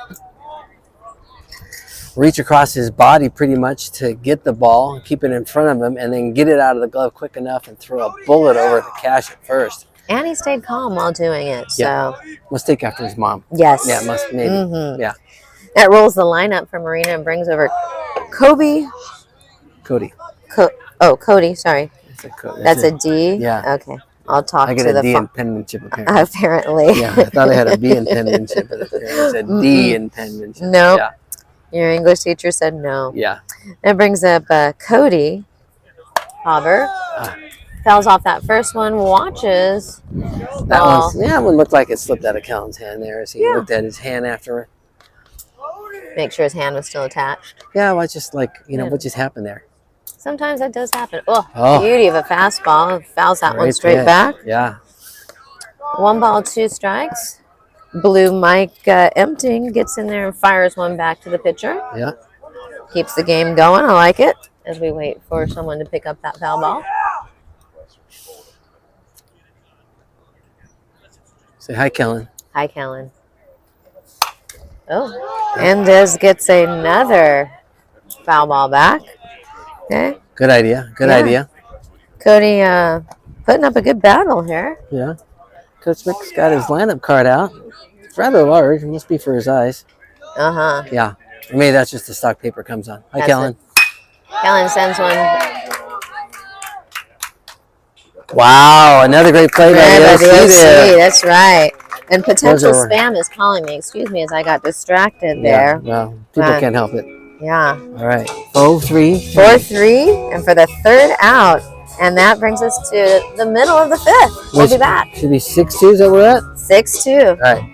Reach across his body pretty much to get the ball, keep it in front of him, and then get it out of the glove quick enough and throw a bullet over to Cash at first. And he stayed calm while doing it. So yeah. Must take after his mom. Yes. Yeah, must maybe. Mm-hmm. Yeah. That rolls the lineup for Marina and brings over Cody. Cody, sorry. That's a D? Yeah. Okay. I'll talk I to get the a D in penmanship apparently. Apparently. Yeah, I thought I had a B in penmanship, but it's a D in penmanship. No. Nope. Yeah. Your English teacher said no. Yeah. That brings up Cody Hauber. Fouls off that first one, watches. That one looked like it slipped out of Kellen's hand there as he looked at his hand after. Make sure his hand was still attached. Yeah, well, it's just like, what just happened there? Sometimes that does happen. Oh, beauty of a fastball. Fouls that one straight back. Yeah. 1 ball, 2 strikes. Blue Mike emptying, gets in there and fires one back to the pitcher. Yeah. Keeps the game going. I like it as we wait for someone to pick up that foul ball. Say hi, Kellen. Hi, Kellen. Oh, Mendez gets another foul ball back. Okay. Good idea. Good idea. Cody putting up a good battle here. Yeah. Coach Mick's got his lineup card out. It's rather large. It must be for his eyes. Uh-huh. Yeah. Maybe that's just the stock paper comes on. Hi, Kellen. Kellen sends one. Wow. Another great play by the OC there. That's right. And potential spam is calling me. Excuse me as I got distracted there. Well, people can't help it. Yeah. All right. 4-3. 4-3. And for the 3rd out. And that brings us to the middle of the 5th. We'll be back. Should be 6-2. Is that where we're at? 6-2. All right.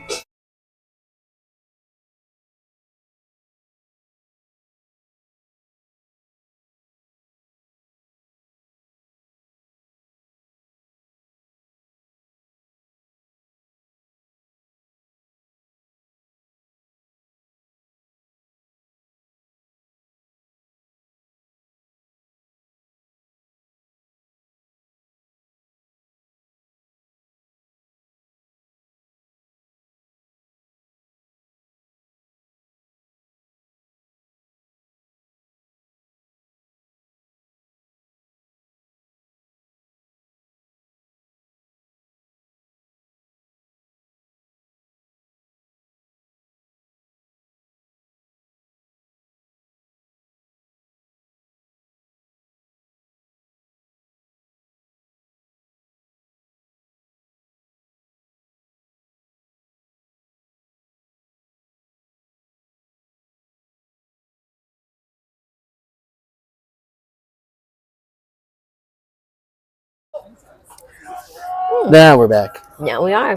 Now we're back. Yeah, we are.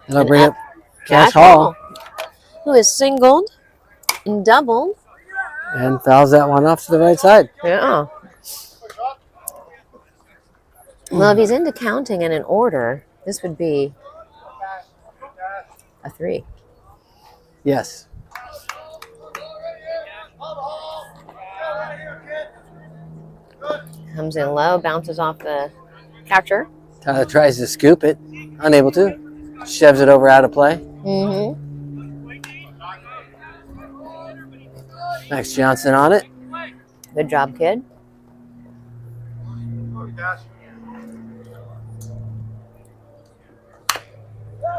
And I'll And bring up- up Cash Hall who is singled and doubled. and fouls that one off to the right side. Yeah. Well, if he's into counting in an order, this would be a 3. Yes. Comes in low, bounces off the catcher. Tyler tries to scoop it, unable to. Shoves it over out of play. Mm-hmm. Max Johnson on it. Good job, kid.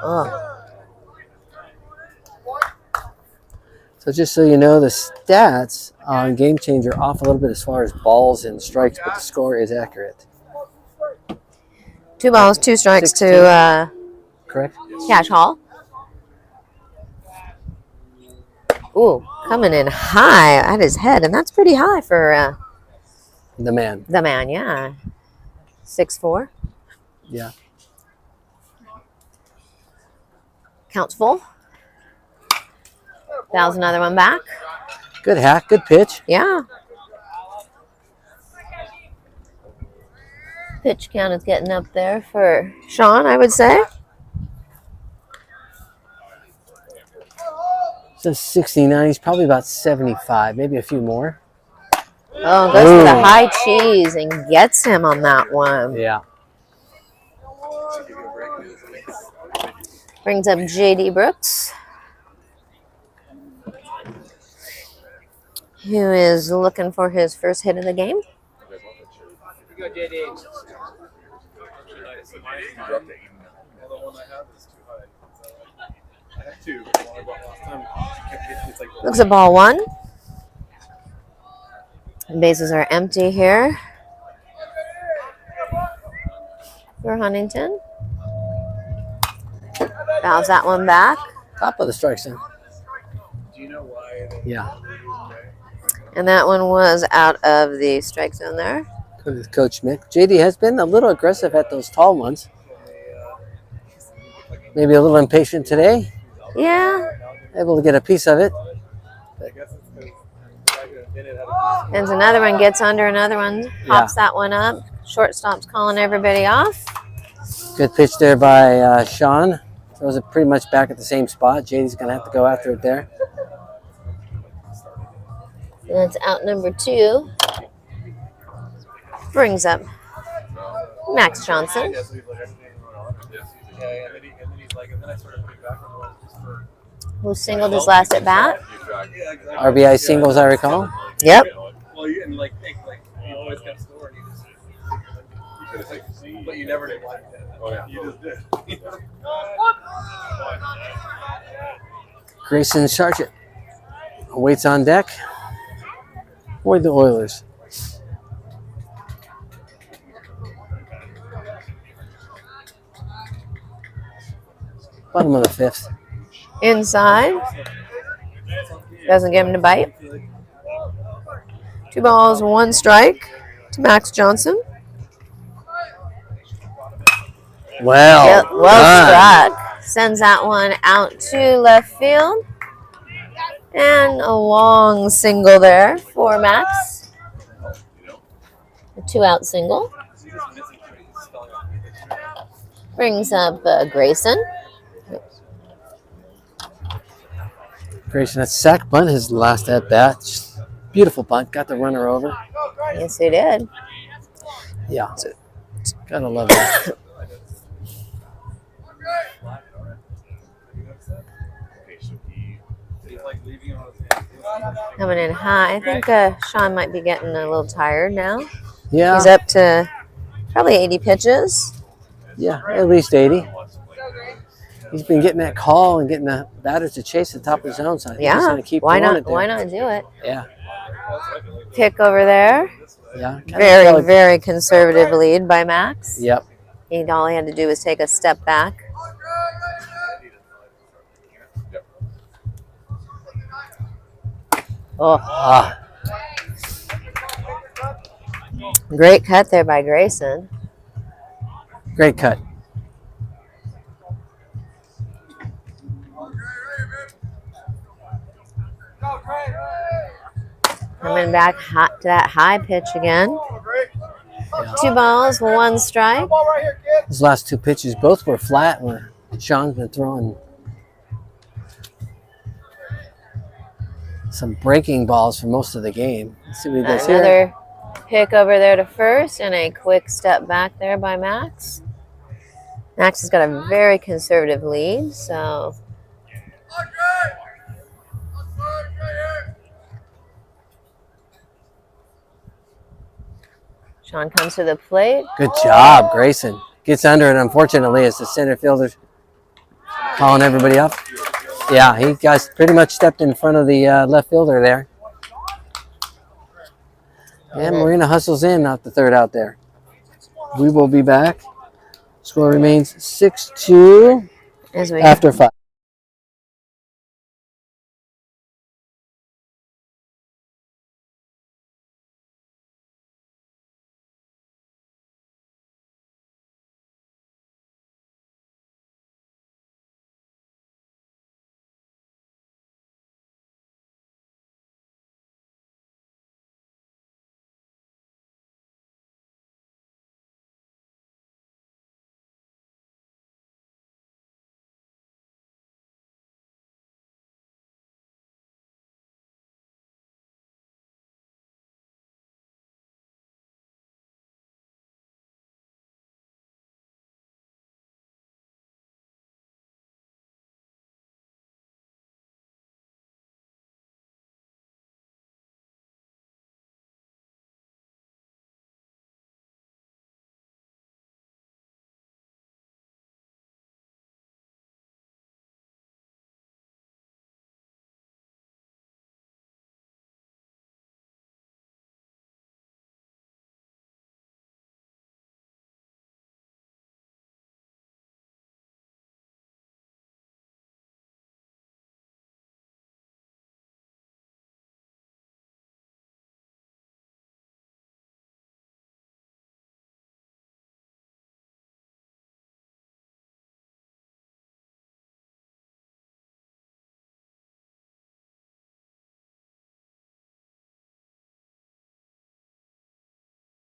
Oh, So just so you know, the stats on Game Changer are off a little bit as far as balls and strikes, but the score is accurate. 2 balls, 2 strikes 16. to Correct? Cash Hall. Ooh, coming in high at his head, and that's pretty high for The man. the man, yeah. 6'4". Yeah. Counts full. Fouls another one back. Good hack. Good pitch. Yeah. Pitch count is getting up there for Sean, I would say. So 69. He's probably about 75, maybe a few more. Oh, goes for the Ooh. high cheese and gets him on that one. Yeah. Brings up J.D. Brooks, who is looking for his first hit of the game. Go, JD. The one I have is too high. I have 2. The one I bought last time. It's like Looks at ball 1. Bases are empty here for Huntington. Fouls that one back. Top of the strike zone. Do you know why they Yeah. And that one was out of the strike zone there. With Coach Mick. JD has been a little aggressive at those tall ones. Maybe a little impatient today. Yeah. Able to get a piece of it. I guess it's because And another one gets under, another one pops that one up. Shortstop's calling everybody off. Good pitch there by Sean. Throws it pretty much back at the same spot. JD's going to have to go after it there. And that's out number 2. Brings up Max Johnson. Yeah, and then he's like, and then I started putting back on the one just for. Who singled his last at bat. Yeah, exactly. RBI singles, I recall. Yep. Well, you and like you always kept score, and you just. But you never did like that. Oh yeah. You just did. Grayson Sargent waits on deck for the Oilers. Bottom of the 5th. Inside. Doesn't give him to bite. 2 balls, 1 strike to Max Johnson. Well, Yep, well struck. Sends that one out to left field. And a long single there for Max. A 2-out single. Brings up Grayson. Grayson, that sack bunt, his last at bat. Just beautiful bunt. Got the runner over. Yes, he did. Yeah. Gotta love it. Coming in high. I think Sean might be getting a little tired now. Yeah. He's up to probably 80 pitches. Yeah, at least 80. He's been getting that call and getting the batters to chase the top of the zone, so I think he's Yeah. going to keep Why doing not? it there. Why not do it? Yeah. Kick over there. Yeah. Very, very conservative lead by Max. Yep. All he had to do was take a step back. Oh, Ah, great cut there by Grayson. great cut. coming back hot to that high pitch again. 2 balls, 1 strike. His last 2 pitches both were flat where Sean's been throwing some breaking balls for most of the game. Let's see what he does here. Another pick over there to first and a quick step back there by Max. Max has got a very conservative lead, so Sean comes to the plate. Good job, Grayson. Gets under it, unfortunately, as the center fielder calling everybody up. Yeah, he guys pretty much stepped in front of the left fielder there. And Marina hustles in out the third out there. We will be back. Score remains 6-2 after 5.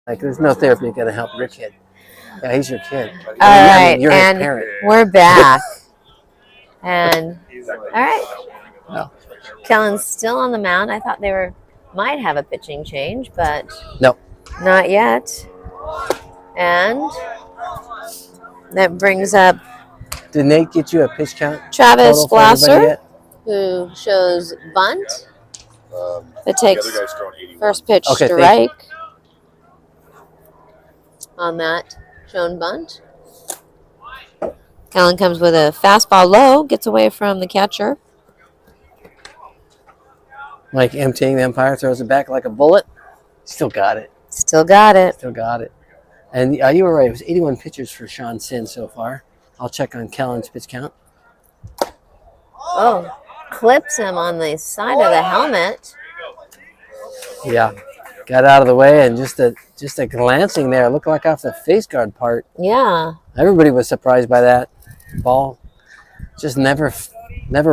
Like, there's no therapy going to help your kid. Yeah, he's your kid. All right, you're his and parent. we're back. And all right, No. Kellen's still on the mound. I thought they might have a pitching change, but No. not yet. And that brings up Did Nate get you a pitch count? Travis total for everybody Glasser, yet? who shows bunt. It The takes other guy's throwing 81. first pitch Okay, thank strike on that shown bunt. Kellen comes with a fastball low, gets away from the catcher. Like emptying the umpire, throws it back like a bullet. Still got it. Still got it. Still got it. And you were right. It was 81 pitches for Sean Sin so far. I'll check on Kellen's pitch count. Oh, clips him on the side of the helmet. Yeah. Got out of the way, and just a glancing there. Looked like off the face guard part. Yeah. Everybody was surprised by that. Ball just never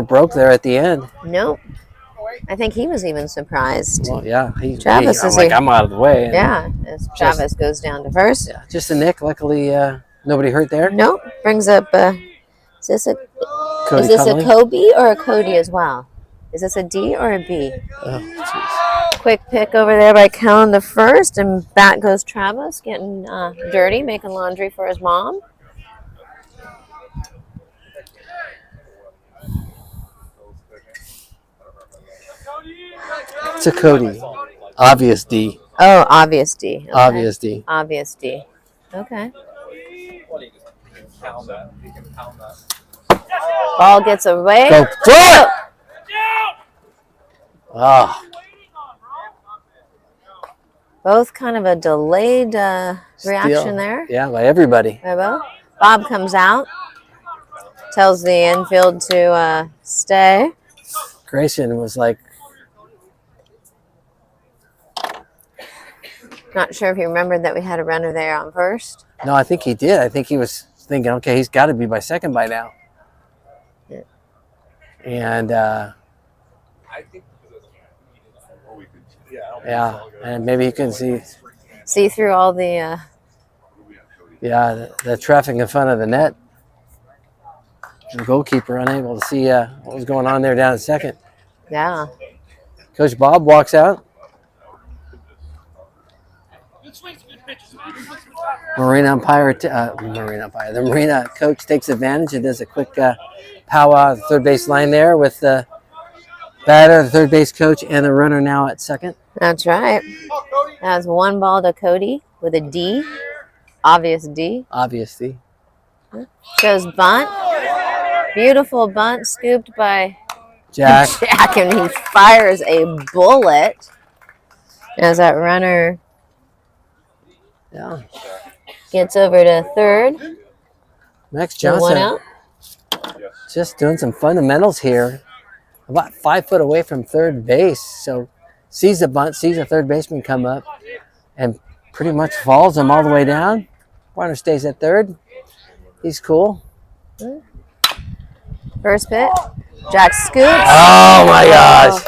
broke there at the end. Nope. I think he was even surprised. Well, yeah. Travis I'm is like, I'm out of the way. And yeah, as Travis goes down to first. Yeah, just a nick. Luckily, nobody hurt there. Nope. Brings up, is this a Cody Connolly. Kobe or a Cody as well? Is this a D or a B? Oh, jeez. Quick pick over there by Kellen to first, and back goes Travis, getting dirty, making laundry for his mom. It's a Cody. Obvious D. Oh, obvious D. Okay. Obvious D. Obvious D. Okay. Ball gets away. Go throw it! Oh, Both kind of a delayed reaction there. yeah, by everybody. Bob comes out, tells the infield to stay. Grayson was like, Not sure if you remembered that we had a runner there on first. no, I think he did. I think he was thinking, okay, he's got to be by second by now. Yeah. And I think Yeah, and maybe he can See through all the. the traffic in front of the net. The goalkeeper unable to see what was going on there down at second. Yeah. Coach Bob walks out. The Marina coach takes advantage and does a quick powwow at the third base line there with the batter, the third base coach, and the runner now at second. That's right. That's one ball to Cody with a D. Obvious D. Obviously. Shows bunt. Beautiful bunt scooped by Jack. Jack, and he fires a bullet as that runner gets over to third. Max So one Johnson out. just doing some fundamentals here. About 5 foot away from third base. So sees the bunt, sees a third baseman come up, and pretty much falls him all the way down. Runner stays at third. He's cool. First pitch. Jack scoops. Oh my gosh.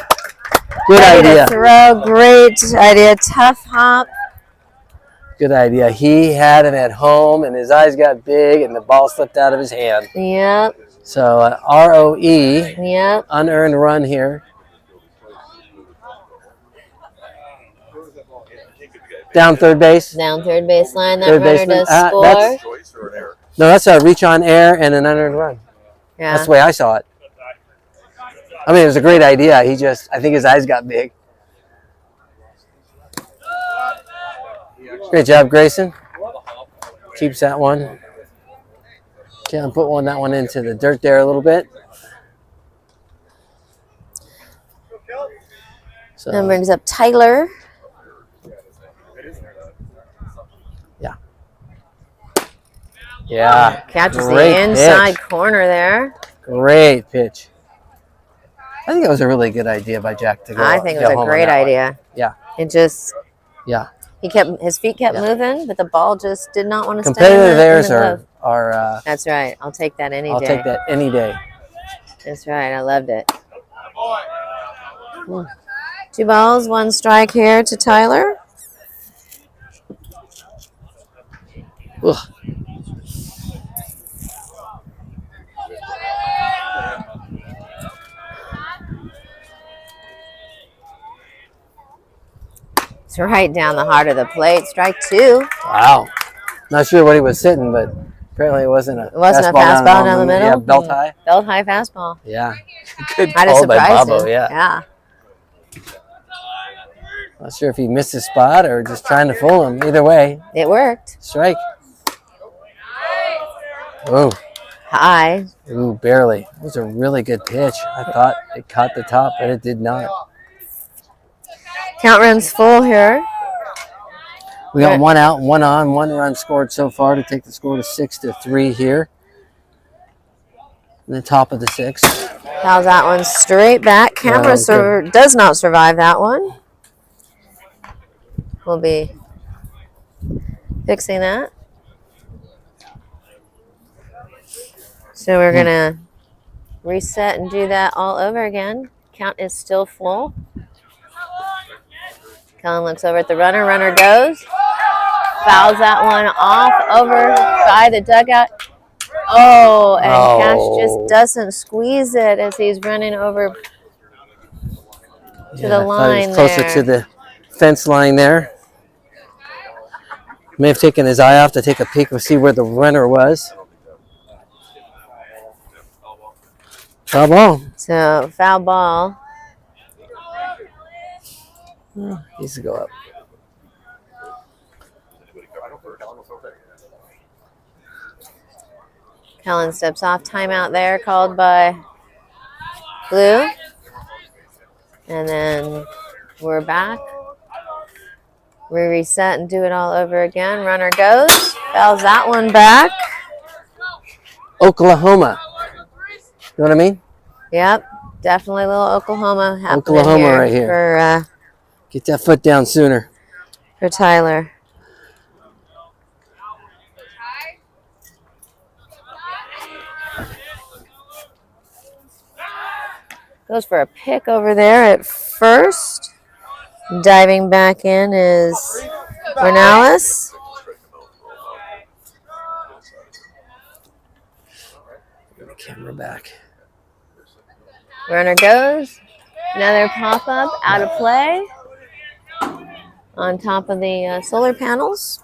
Good idea. Throw. Great idea. Tough hop. Good idea. He had it at home, and his eyes got big, and the ball slipped out of his hand. Yep. So ROE, Yep. unearned run here. Down third base. Down third baseline. That Third runner baseman. does score. No, that's a reach on air and an unearned run. Yeah. That's the way I saw it. I mean, it was a great idea. I think his eyes got big. Great job, Grayson. Keeps that one. Can't put that one into the dirt there a little bit. So, Then brings up Tyler. yeah. Catches Great the inside pitch. corner there. Great pitch. I think it was a really good idea by Jack to go. I think it go was a home on great that one. idea. Yeah. It just Yeah. his feet kept moving, but the ball just did not want to stay. Competitive theirs in the glove. are That's right. I'll take that any I'll day. take that any day. That's right. I loved it. 2 balls, 1 strike here to Tyler. Ugh. It's right down the heart of the plate. Strike 2. Wow. Not sure what he was sitting, but apparently it wasn't a fastball down the middle. Yeah, belt high. Belt high fastball. Yeah. Good Might have call by surprised Bobo, him. yeah. Not sure if he missed his spot or just trying to fool him. Either way, It worked. strike. Oh, High. ooh, barely. It was a really good pitch. I thought it caught the top, but it did not. Count runs full here. We got 1 out, 1 on, 1 run scored so far to take the score to 6-3 here. In the top of the 6th. Fouls that one straight back. Camera does not survive that one. We'll be fixing that. So we're going to reset and do that all over again. Count is still full. Colin looks over at the runner. Runner goes. Fouls that one off over by the dugout. Oh, and Cash just doesn't squeeze it as he's running over to the line he was closer there. to the fence line there. May have taken his eye off to take a peek and see where the runner was. Foul ball. So, foul ball. Needs to go up. Kellen steps off. Timeout there called by Blue. And then we're back. We reset and do it all over again. Runner goes. Fouls that one back. Oklahoma. You know what I mean? Yep. Definitely a little Oklahoma happening Oklahoma right here. For, Get that foot down sooner. for Tyler. Goes for a pick over there at first. Diving back in is Ornalis. Get the camera back. Runner goes. Another pop-up out of play on top of the solar panels.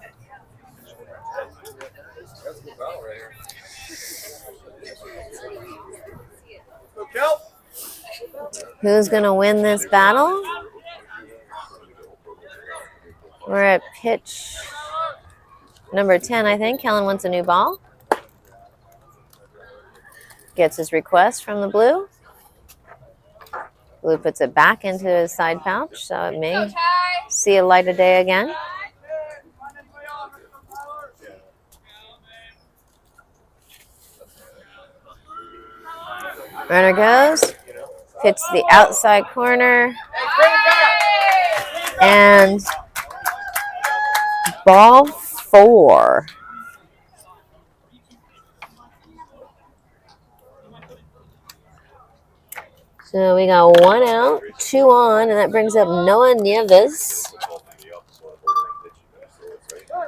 Who's going to win this battle? We're at pitch number 10, I think. Kellen wants a new ball. Gets his request from the blue. Blue puts it back into his side pouch, so it may see a light of day again. Runner goes. Hits the outside corner. And ball 4. So we got 1 out, 2 on, and that brings up Noah Nieves.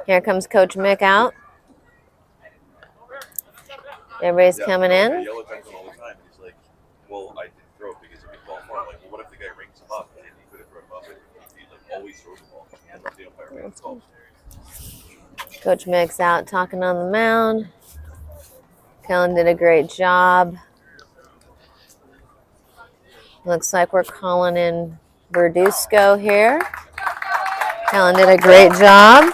Here comes Coach Mick out. Everybody's coming in. Coach Mick's out talking on the mound. Kellen did a great job. Looks like we're calling in Verduzco here. Kellen did a great job.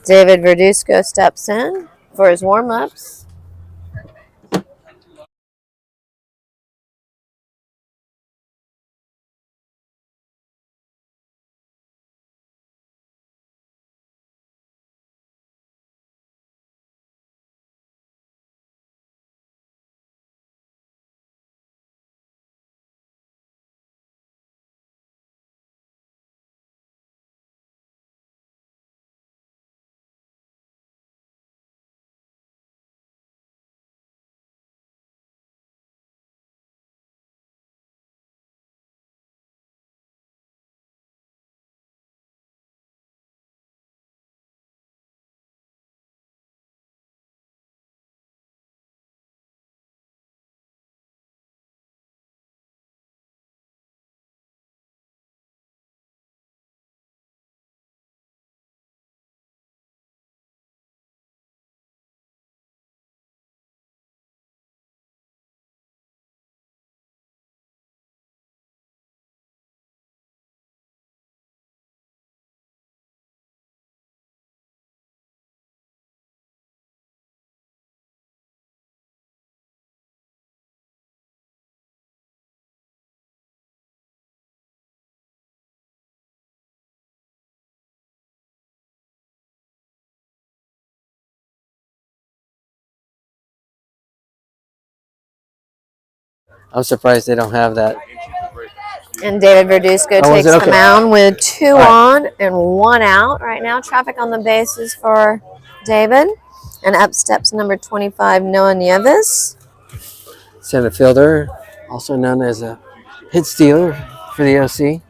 David Verduzco steps in for his warm-ups. I'm surprised they don't have that. And David Verduzco takes the mound with 2 on and 1 out. Right now, traffic on the bases for David. And up steps number 25, Noah Nieves. Center fielder, also known as a hit stealer for the OC.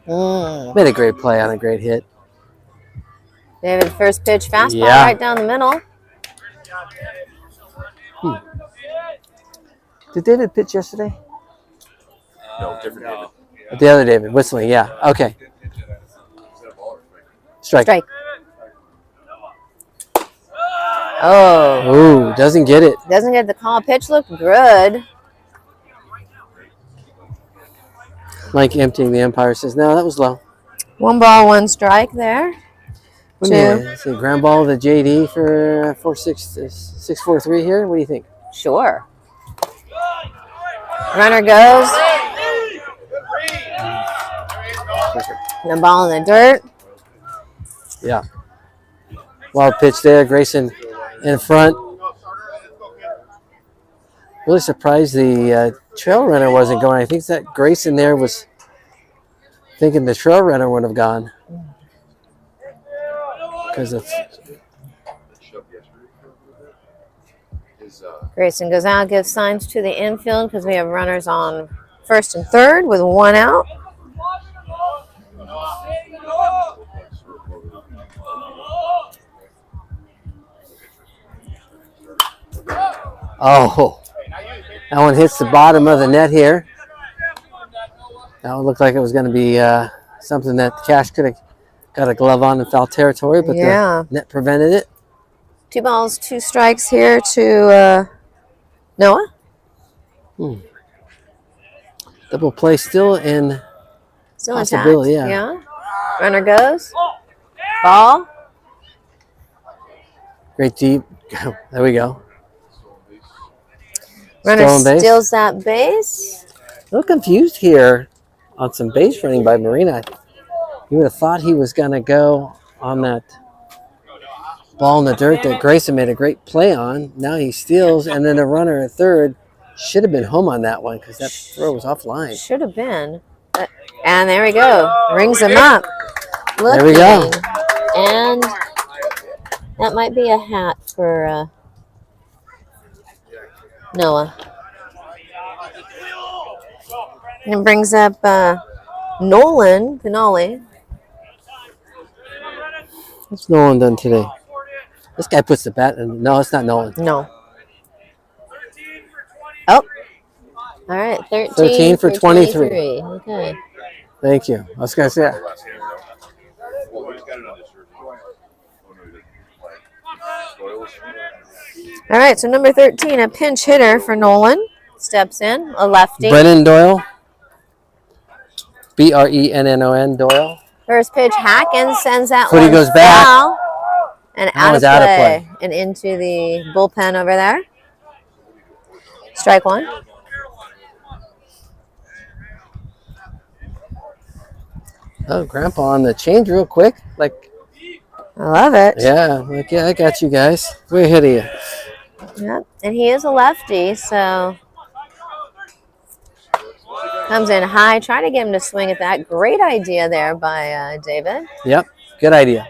Made a great play on a great hit. David, first pitch fastball right down the middle. Did David pitch yesterday? No, different David. The other David, whistling, yeah. Okay. Strike. Oh. Ooh, doesn't get it. Doesn't get the call. Pitch looked good. Mike emptying the umpire says, no, that was low. 1 ball, 1 strike there. It's a ground ball to JD for 6-4-3 here. What do you think? Sure. Runner goes. The ball in the dirt. Yeah. Wild pitch there. Grayson in front. Really surprised the trail runner wasn't going. I think that Grayson there was thinking the trail runner would have gone. Because it's... Grayson goes out, gives signs to the infield because we have runners on First and third with one out. Oh, that one hits the bottom of the net here. That one looked like it was going to be something that Cash could have got a glove on in foul territory, but the net prevented it. 2 balls, 2 strikes here to Noah. Double play still in possibility, yeah. Runner goes. Ball. Great deep. There we go. Runner steals that base. A little confused here on some base running by Marina. You would have thought he was going to go on that ball in the dirt that Grayson made a great play on. Now he steals, and then the runner at third should have been home on that one because that throw was offline. Should have been. And there we go. Rings him up. There we go. And that might be a hat for Noah. And brings up Nolan Finale. What's Nolan done today? This guy puts the bat in. No, it's not Nolan. No. Oh. All right. 13 for 23. Okay. Thank you. I was going to say. All right, so number 13, a pinch hitter for Nolan. Steps in, a lefty. Brennan Doyle. Brennon Doyle. First pitch, Hackins sends that Footy one goes back. foul and out of play. And into the bullpen over there. Strike one. Oh, Grandpa on the change real quick. Like, I love it. yeah, I got you guys. Way ahead of you. Yep, and he is a lefty, so comes in high. Try to get him to swing at that. Great idea there by David. Yep, good idea.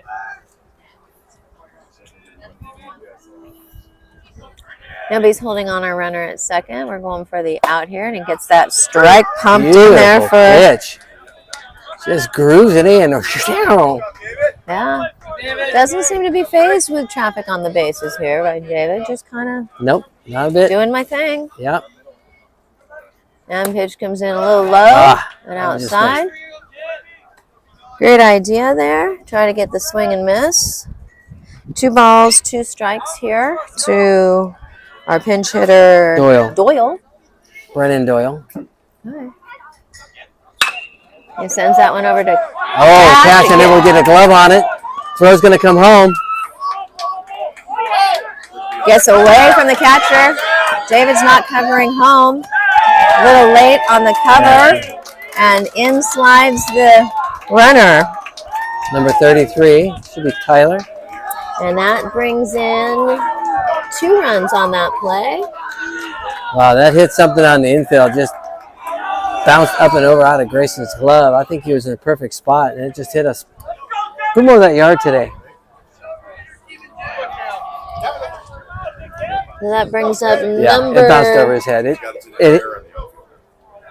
Nobody's holding on our runner at second. We're going for the out here, and he gets that strike pumped in there for pitch. Just grooves it in. Yeah. Doesn't seem to be phased with traffic on the bases here by David. Just kind of nope, not a bit. Doing my thing. Yep. And pitch comes in a little low and outside. Great idea there. Try to get the swing and miss. 2 balls, 2 strikes here to our pinch hitter Doyle. Brennan Doyle. Okay. He sends that one over to Cash unable to get a glove on it. Throw's going to come home. Gets away from the catcher. David's not covering home. A little late on the cover. And in slides the runner. Number 33 should be Tyler. And that brings in 2 runs on that play. Wow, that hit something on the infield. Just bounced up and over out of Grayson's glove. I think he was in a perfect spot, and it just hit us. Who more that yard today? And that brings up It number... bounced over his head.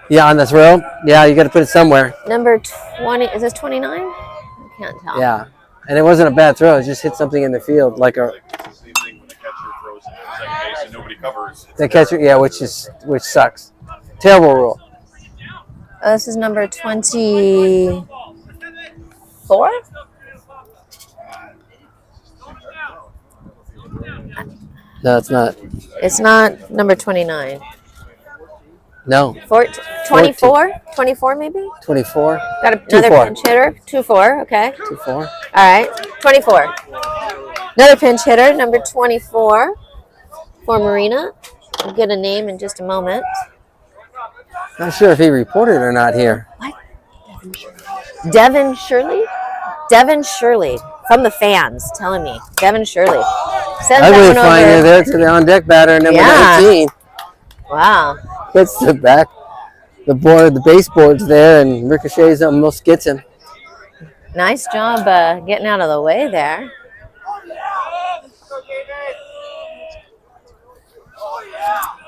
Yeah, on the throw. Yeah, you got to put it somewhere. Number 20. Is this 29? I can't tell. Yeah, and it wasn't a bad throw. It just hit something in the field, like a. The catcher, yeah, which sucks. Terrible rule. This is number 24. No, it's not. It's not number 29. No. 24? 24 maybe? 24. Got another pinch hitter. 2-4, okay. 2-4. All right, 24. Another pinch hitter, number 24 for Marina. We'll get a name in just a moment. Not sure if he reported or not here. What? Devin Shirley? Devin Shirley from the fans telling me. Devin Shirley. I really find you there to the on-deck batter, number 19. Wow. Hits the back, the baseboard's there, and ricochets almost gets him. Nice job getting out of the way there.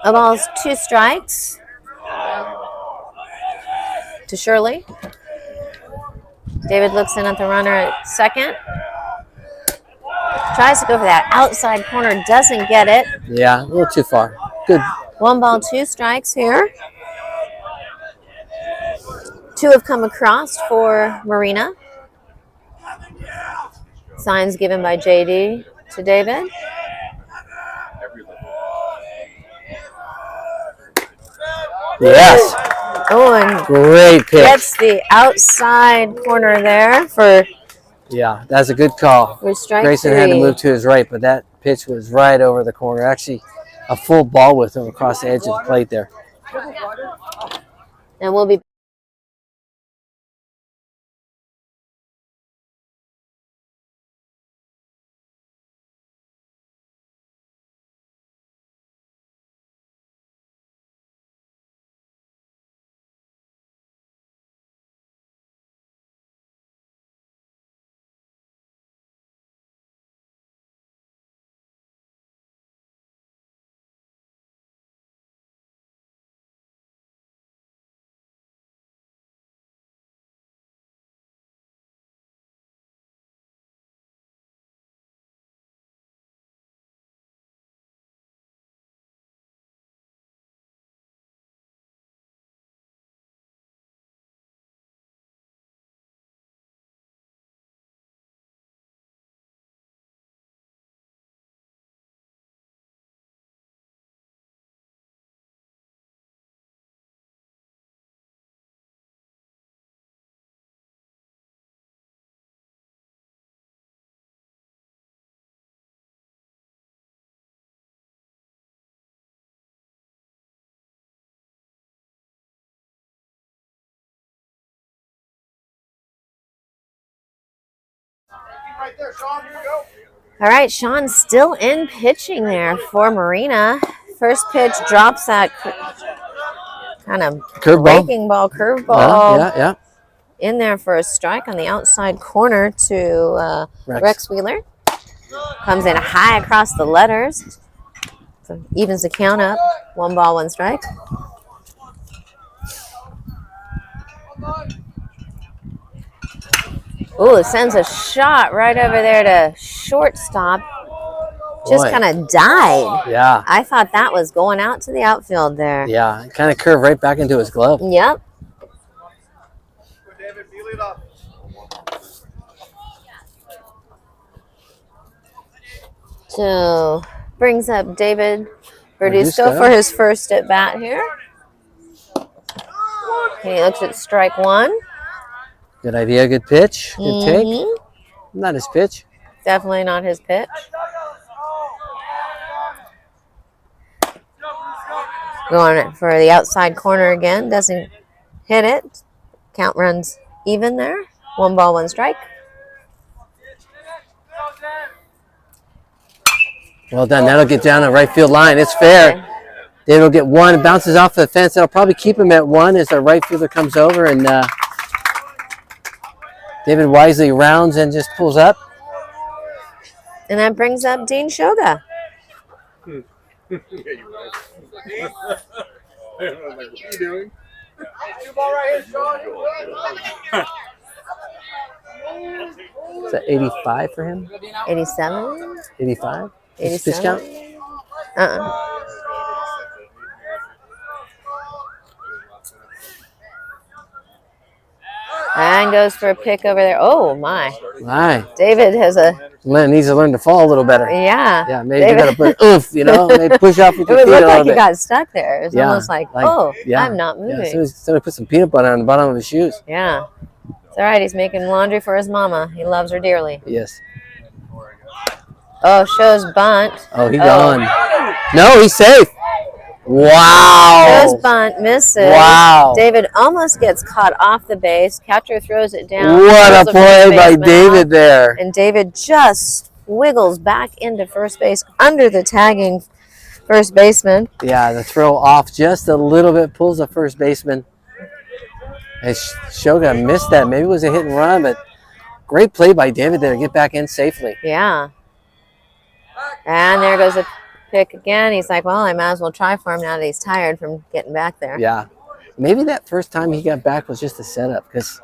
A ball's 2 strikes. to Shirley. David looks in at the runner at second. Tries to go for that outside corner, doesn't get it. Yeah, a little too far. Good. 1 ball, 2 strikes here. 2 have come across for Marina. Signs given by JD to David. Yes. Oh, and Great pitch. gets the outside corner there for Yeah, that's a good call. strike Grayson 3. had to move to his right, but that pitch was right over the corner. Actually, a full ball with him across the edge of the plate there. And we'll be Right there, Sean. Here you go. all right. Sean's still in pitching there for Marina. First pitch drops that kind of Curveball. breaking ball, curveball Yeah. in there for a strike on the outside corner to Rex Wheeler. Comes in high across the letters. So evens the count up. 1 ball, 1 strike. Ooh, sends a shot right over there to shortstop. Just Boy. kind of died. Yeah. I thought that was going out to the outfield there. Yeah. Kind of curved right back into his glove. Yep. David, feel it up. So brings up David Verduzco. Verduzco for his first at bat here. He looks at strike 1. Good idea. Good pitch. Good take. Mhm. Not his pitch. Definitely not his pitch. Going for the outside corner again. Doesn't hit it. Count runs even there. 1 ball, 1 strike. Well done. That'll get down the right field line. It's fair. Okay. David will get 1. It bounces off the fence. That'll probably keep him at 1 as the right fielder comes over. And David wisely rounds and just pulls up. And that brings up Dean Shoga. Yeah, you right. Like, what are you doing? 2 ball right here, Sean. Is that 85 for him? 87? 85? Is his pitch 87? count? And goes for a pick over there. Oh, my. Aye. David has a, Needs to learn to fall a little better. yeah. Yeah, maybe David- you got to put oomph, maybe push off with It your would feet a look little like he bit. got stuck there. It was almost like, oh, yeah. I'm not Yeah, moving. somebody put some peanut butter on the bottom of his shoes. Yeah. It's all right. He's making laundry for his mama. He loves her dearly. Yes. Oh, shows bunt. Oh, he gone. No, he's safe. Wow. Shows bunt, misses. Wow. David almost gets caught off the base. Catcher throws it down. What a throws the play first by baseman David off, there. and David just wiggles back into first base under the tagging first baseman. Yeah, the throw off just a little bit, pulls the first baseman. And Shoga missed that. Maybe it was a hit and run, but great play by David there to get back in safely. Yeah. And there goes a pick again. He's like, well, I might as well try for him now that he's tired from getting back there. Yeah. maybe that first time he got back was just a setup because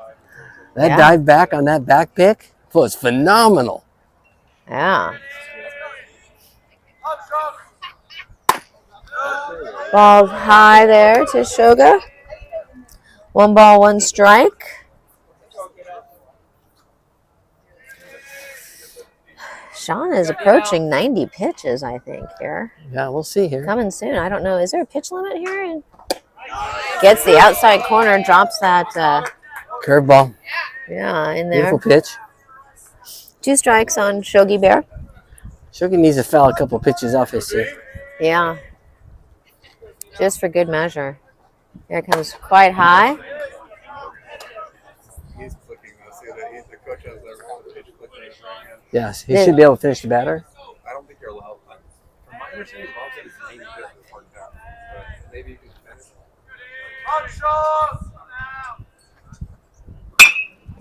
that Yeah. dive back on that back pick was phenomenal. Yeah. Ball high there to Shoga. 1 ball, 1 strike. Sean is approaching 90 pitches, I think, here. Yeah, we'll see here. Coming soon. I don't know. Is there a pitch limit here? Gets the outside corner, drops that. Curveball. Yeah, in there. Beautiful pitch. 2 strikes on Shogi Bear. Shogi needs to foul a couple pitches off his tee. Yeah. Just for good measure. Here it comes quite high. He's clicking. The coach has the pitch clicking his right hand. Yes, he should be able to finish the batter. I don't think you're allowed. From my understanding, Bob said it's 90 pitches before count. But maybe you can finish.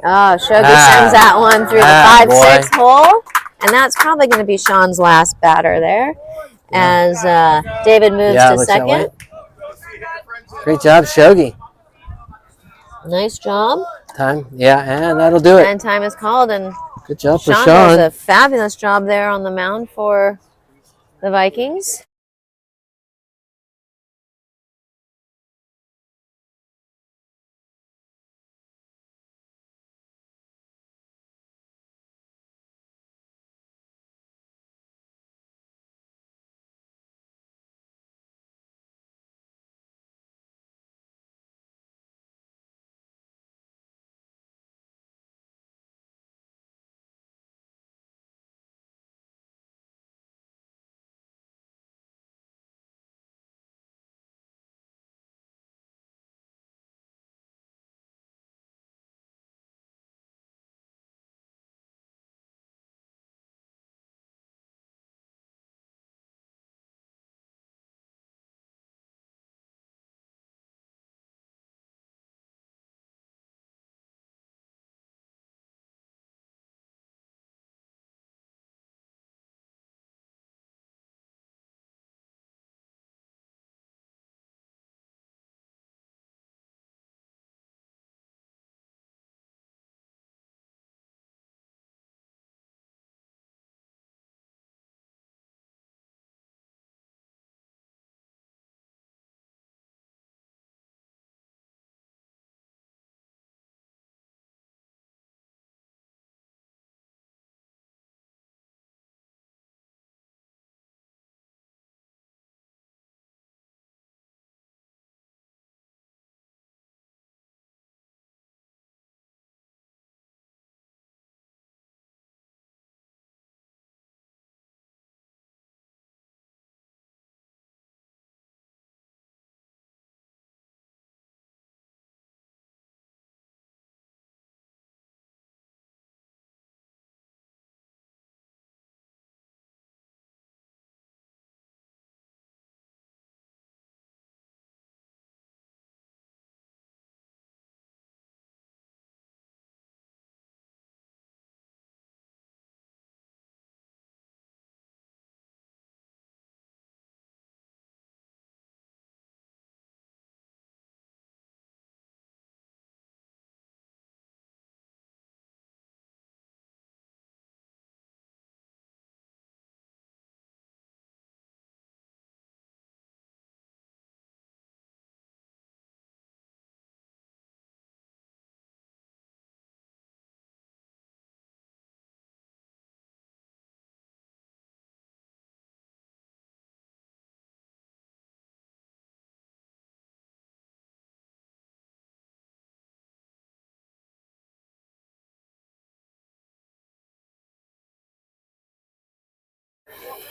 Oh, Shogi sends that one through the 5-6 hole. And that's probably going to be Sean's last batter there. As David moves to second. Great job, Shogi. Nice job. Time. Yeah, and that'll do it. And time is called. And good job for Sean Sean. does a fabulous job there on the mound for the Vikings.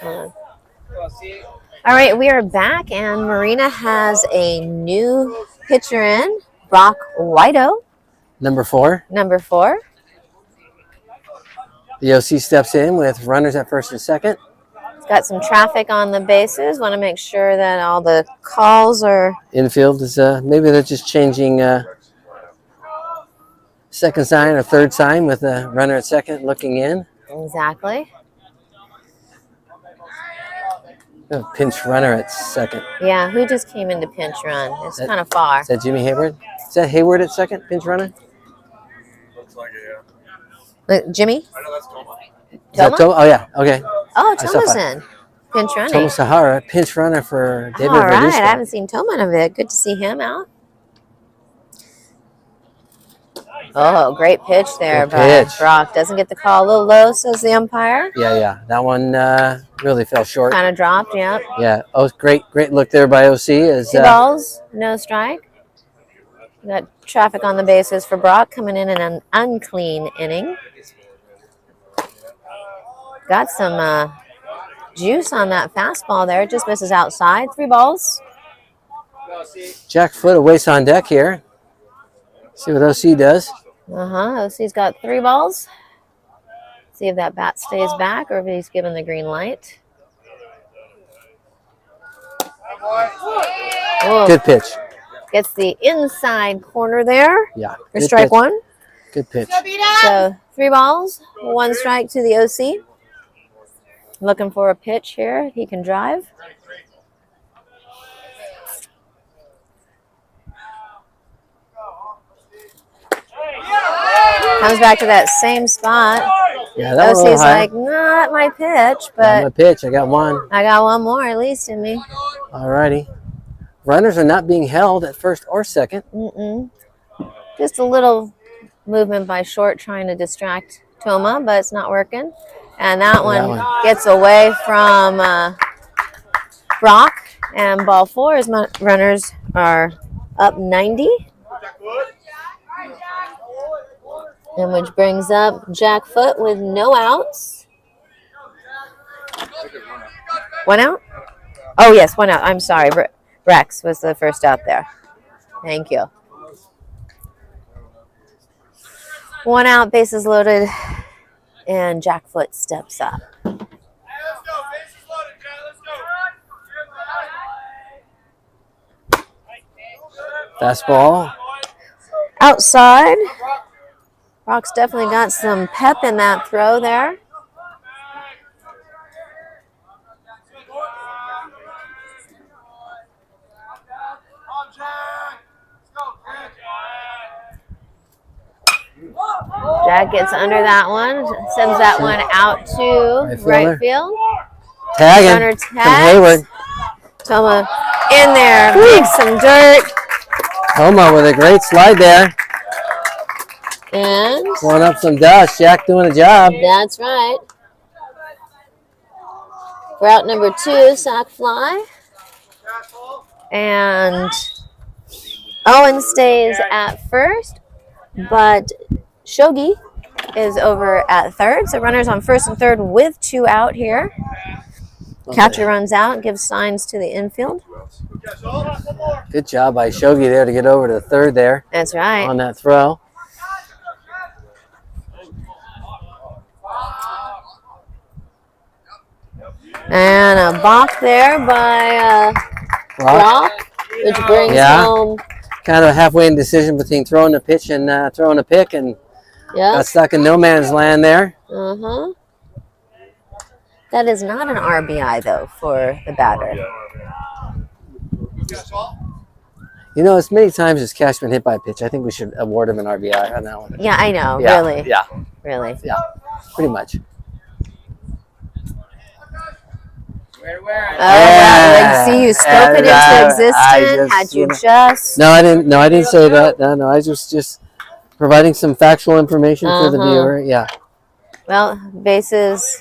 All right, we are back, and Marina has a new pitcher in, Brock Whiteout. Number 4. Number 4. The OC steps in with runners at first and second. It's got some traffic on the bases. Want to make sure that all the calls are... Infield is, maybe they're just changing second sign or third sign with a runner at second looking in. Exactly. We have a pinch runner at second. Yeah, who just came into pinch run? It's kind of far. Is that Jimmy Hayward? Is that Hayward at second, pinch runner? Looks like it, yeah. Jimmy? I know that's Toma. Is that Toma? Oh, yeah. Okay. Oh, I saw Toma's five. in. Pinch running. Toma Sahara, pinch runner for David All right, Verduzco. I haven't seen Toma in a bit. Good to see him out. Oh, great pitch there Good by pitch. Brock. Doesn't get the call. A little low, says the umpire. Yeah. That one really fell short. Kind of dropped, yeah. Yeah. Oh, great look there by OC. As, 2 balls, no strike. We got traffic on the bases for Brock coming in an unclean inning. Got some juice on that fastball there. Just misses outside. 3 balls. Jack Foot, a waste on deck here. See what OC does. OC's got 3 balls. See if that bat stays back or if he's given the green light. Oh, Good pitch. gets the inside corner there Yeah. for Good strike pitch. 1. Good pitch. So 3 balls, 1 strike to the OC. Looking for a pitch here. He can drive. Comes back to that same spot. Yeah, that was a little OC's high. like, not my pitch, Got but my pitch. I got one. I got one more at least in me. Alrighty. Runners are not being held at first or second. Just a little movement by Short trying to distract Toma, but it's not working. And that one gets away from Brock. And ball 4 as runners are up 90. And which brings up Jack Foot with no outs. 1 out? Oh, yes, 1 out. I'm sorry. Rex was the first out there. Thank you. 1 out, bases loaded, and Jack Foot steps up. Fastball. Outside. Brock's definitely got some pep in that throw there. Jack gets under that one, sends that one out to right field. Tagging Runner from tags. Hayward. Toma in there, makes some dirt, Toma with a great slide there. and Pulling up some dust. Jack doing a job. that's right. For out number 2, sac fly. And Owen stays at first, but Shogi is over at third. So runners on first and third with 2 out here. Catcher runs out, gives signs to the infield. Good job by Shogi there to get over to third there That's right. on that throw. And a balk there by Brock, which brings home. Kind of a halfway indecision between throwing a pitch and throwing a pick, and got stuck in no man's land there. That is not an RBI, though, for the batter. You know, as many times as Cash been hit by a pitch, I think we should award him an RBI on that one. Yeah, I know. Yeah, Really. Yeah, Really. yeah, pretty much. Oh, wow. See, you spoke it into existence. Had you just. No, I didn't. No, I didn't say that. No, I was just providing some factual information for the viewer. Yeah. Well, bases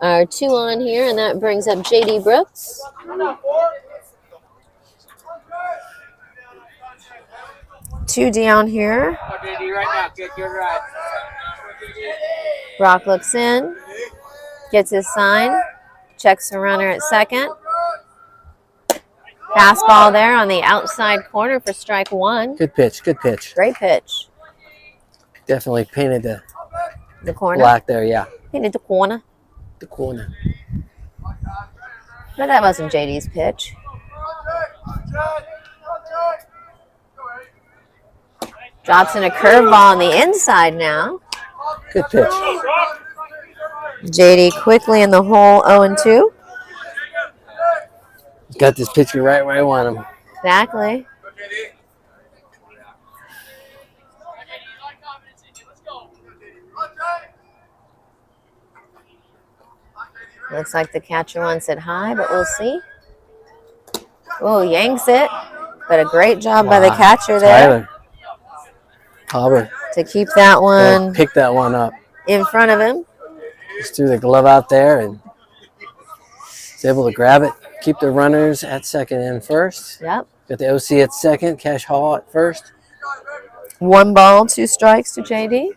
are 2 on here, and that brings up J.D. Brooks. Two down here. Brock looks in, gets his sign, checks the runner at second. Fastball there on the outside corner for strike 1. Good pitch. Good pitch. Great pitch. Definitely painted The corner. black there. Yeah. Painted the corner. The corner. But that wasn't JD's pitch. Drops in a curveball on the inside now. Good pitch. JD quickly in the hole, 0-2. Got this pitcher right where I want him. Exactly. Looks like the catcher wants it high, but we'll see. Oh, yanks it. But a great job by the catcher there. Tyler to keep that one pick that one up in front of him. Just threw the glove out there and was able to grab it. Keep the runners at second and first. Yep. Got the OC at second, Cash Hall at first. 1 ball, 2 strikes to JD.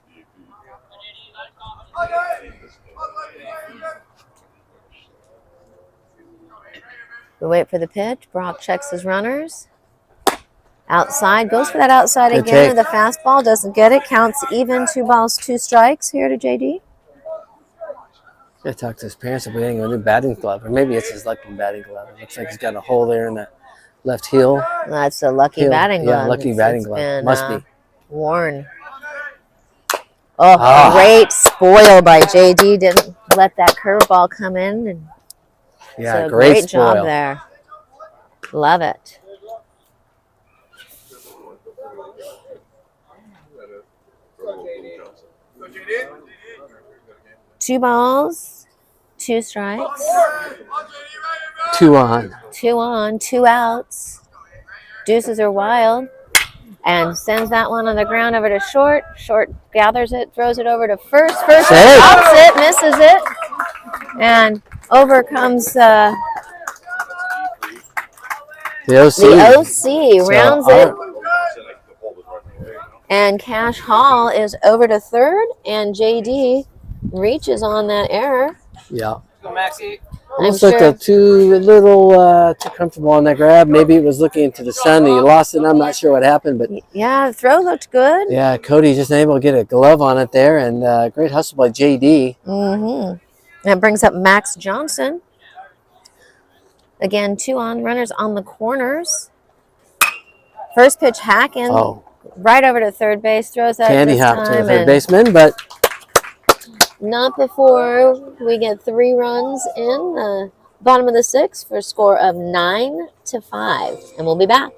We wait for the pitch. Brock checks his runners. Outside, goes for that outside Good again take. with the fastball. Doesn't get it. Counts even. 2 balls, 2 strikes here to JD. I talked to his parents about getting a new batting glove, or maybe it's his lucky batting glove. It looks like he's got a hole there in that left heel. That's a lucky batting glove. Yeah, lucky batting glove. Been, Must be. Worn. Oh, great spoil by JD. Didn't let that curveball come in. And yeah, so great job spoil. there. Love it. Two balls, 2 strikes. 2 on. 2 on, 2 outs. Deuces are wild. And sends that one on the ground over to short. Short gathers it, throws it over to first. First stops it, misses it. And over comes the OC. The OC rounds it. And Cash Hall is over to third. And JD reaches on that error. Yeah. I'm Looks sure. like too comfortable on that grab. Maybe it was looking into the sun and he lost it. I'm not sure what happened, but yeah, the throw looked good. Yeah, Cody just able to get a glove on it there, and great hustle by JD. That brings up Max Johnson. Again, 2 on, runners on the corners. First pitch hacking right over to third base. Throws that Candy this hop time to the third baseman, but not before we get 3 runs in the bottom of the 6th for a score of 9-5. And we'll be back.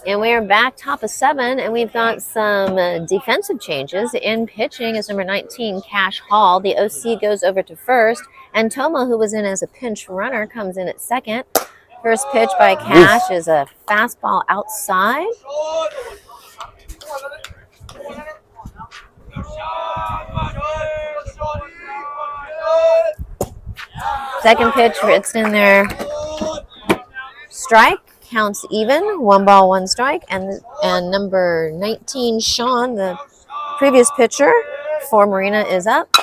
And we are back top of 7, and we've got some defensive changes. In pitching is number 19, Cash Hall. The OC goes over to first, and Toma, who was in as a pinch runner, comes in at second. First pitch by Cash is a fastball outside. Second pitch, it's in there. Strike. Counts even, 1 ball, 1 strike, and number 19, Sean, the previous pitcher for Marina, is up.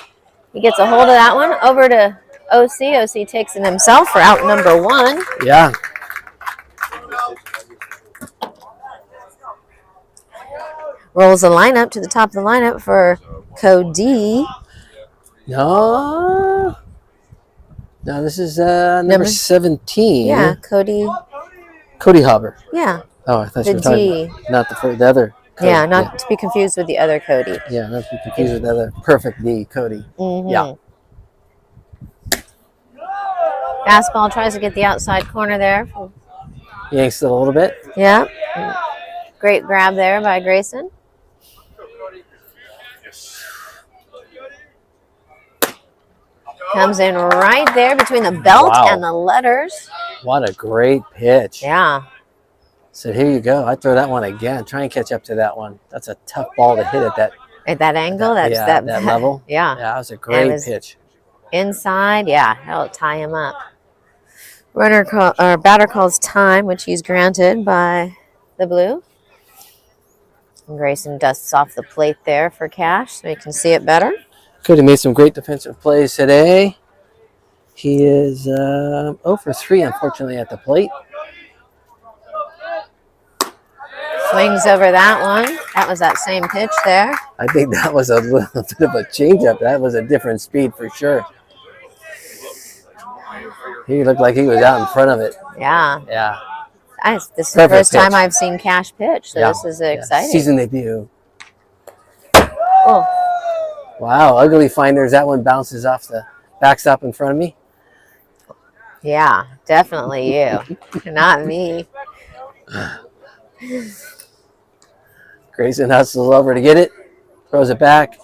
He gets a hold of that one, over to OC. OC takes it himself for out number 1. Yeah. Rolls the lineup to the top of the lineup for Cody. No, this is number 17. Yeah, Cody. Cody Hopper. Yeah. Oh, I thought The you were talking D. about not the other. Cody. Yeah, not to be confused with the other Cody. Yeah, not to be confused with the other perfect D, Cody. Mm-hmm. Yeah. Fastball tries to get the outside corner there. Yanks it a little bit. Yeah. Great grab there by Grayson. Comes in right there between the belt and the letters. What a great pitch. Yeah. So here you go. I throw that one again. Try and catch up to that one. That's a tough ball to hit at that. At that angle? That level. Yeah. Yeah, that was a great pitch. Inside, yeah. That'll tie him up. Batter calls time, which he's granted by the blue. And Grayson dusts off the plate there for Cash so he can see it better. Cody made some great defensive plays today. He is 0 for 3, unfortunately, at the plate. Swings over that one. That was that same pitch there. I think that was a little bit of a changeup. That was a different speed for sure. He looked like he was out in front of it. Yeah. Yeah. This is the first time I've seen Cash pitch, so this is exciting. Season debut. Oh. Wow, ugly finders. That one bounces off the backstop in front of me. Yeah, definitely you. Not me. Grayson hustles over to get it. Throws it back.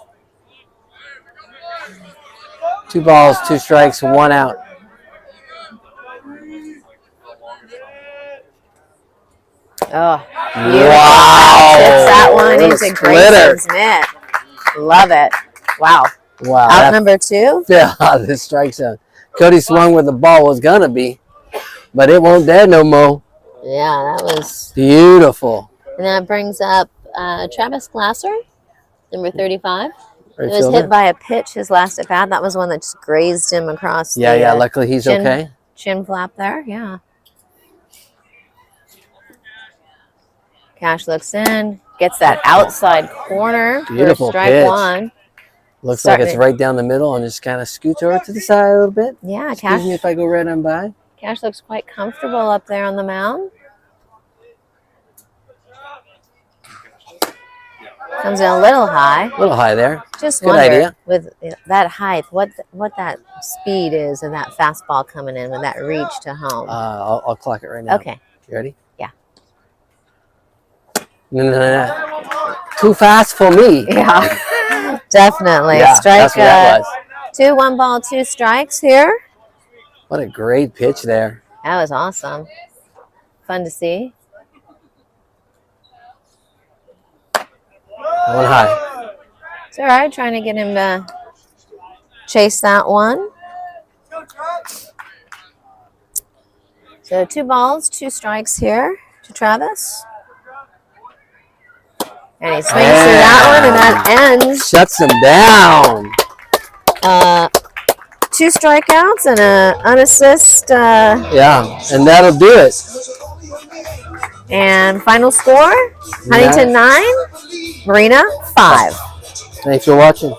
2 balls, 2 strikes, 1 out. Oh, wow. Hits that one into Grayson's mitt. Love it. Wow. Wow. Out number 2? Yeah, the strike zone. Cody swung where the ball was going to be, but it won't there no more. Yeah, that was beautiful. And that brings up Travis Glasser, number 35. Right, he was hit by a pitch his last at bat. That was one that just grazed him across the luckily he's okay. Chin flap there, yeah. Cash looks in, gets that outside corner Beautiful for strike pitch. 1. Looks like it's right down the middle and just kind of scoots over to the side a little bit. Yeah, Excuse me if I go right on by. Cash looks quite comfortable up there on the mound. Comes in a little high. A little high there. Just good wonder idea. With that height, what that speed is of that fastball coming in with that reach to home. I'll clock it right now. Okay. You ready? Yeah. No. Too fast for me. Yeah, definitely. Yeah, Strike that's what that was. 2, 1 ball, 2 strikes here. What a great pitch there. That was awesome. Fun to see. 1 high. It's all right, trying to get him to chase that one. So 2 balls, 2 strikes here to Travis. And he swings through that one, and that ends. Shuts him down. 2 strikeouts and an unassist. Yeah, and that'll do it. And final score, Huntington 9, Marina 5. Thanks for watching.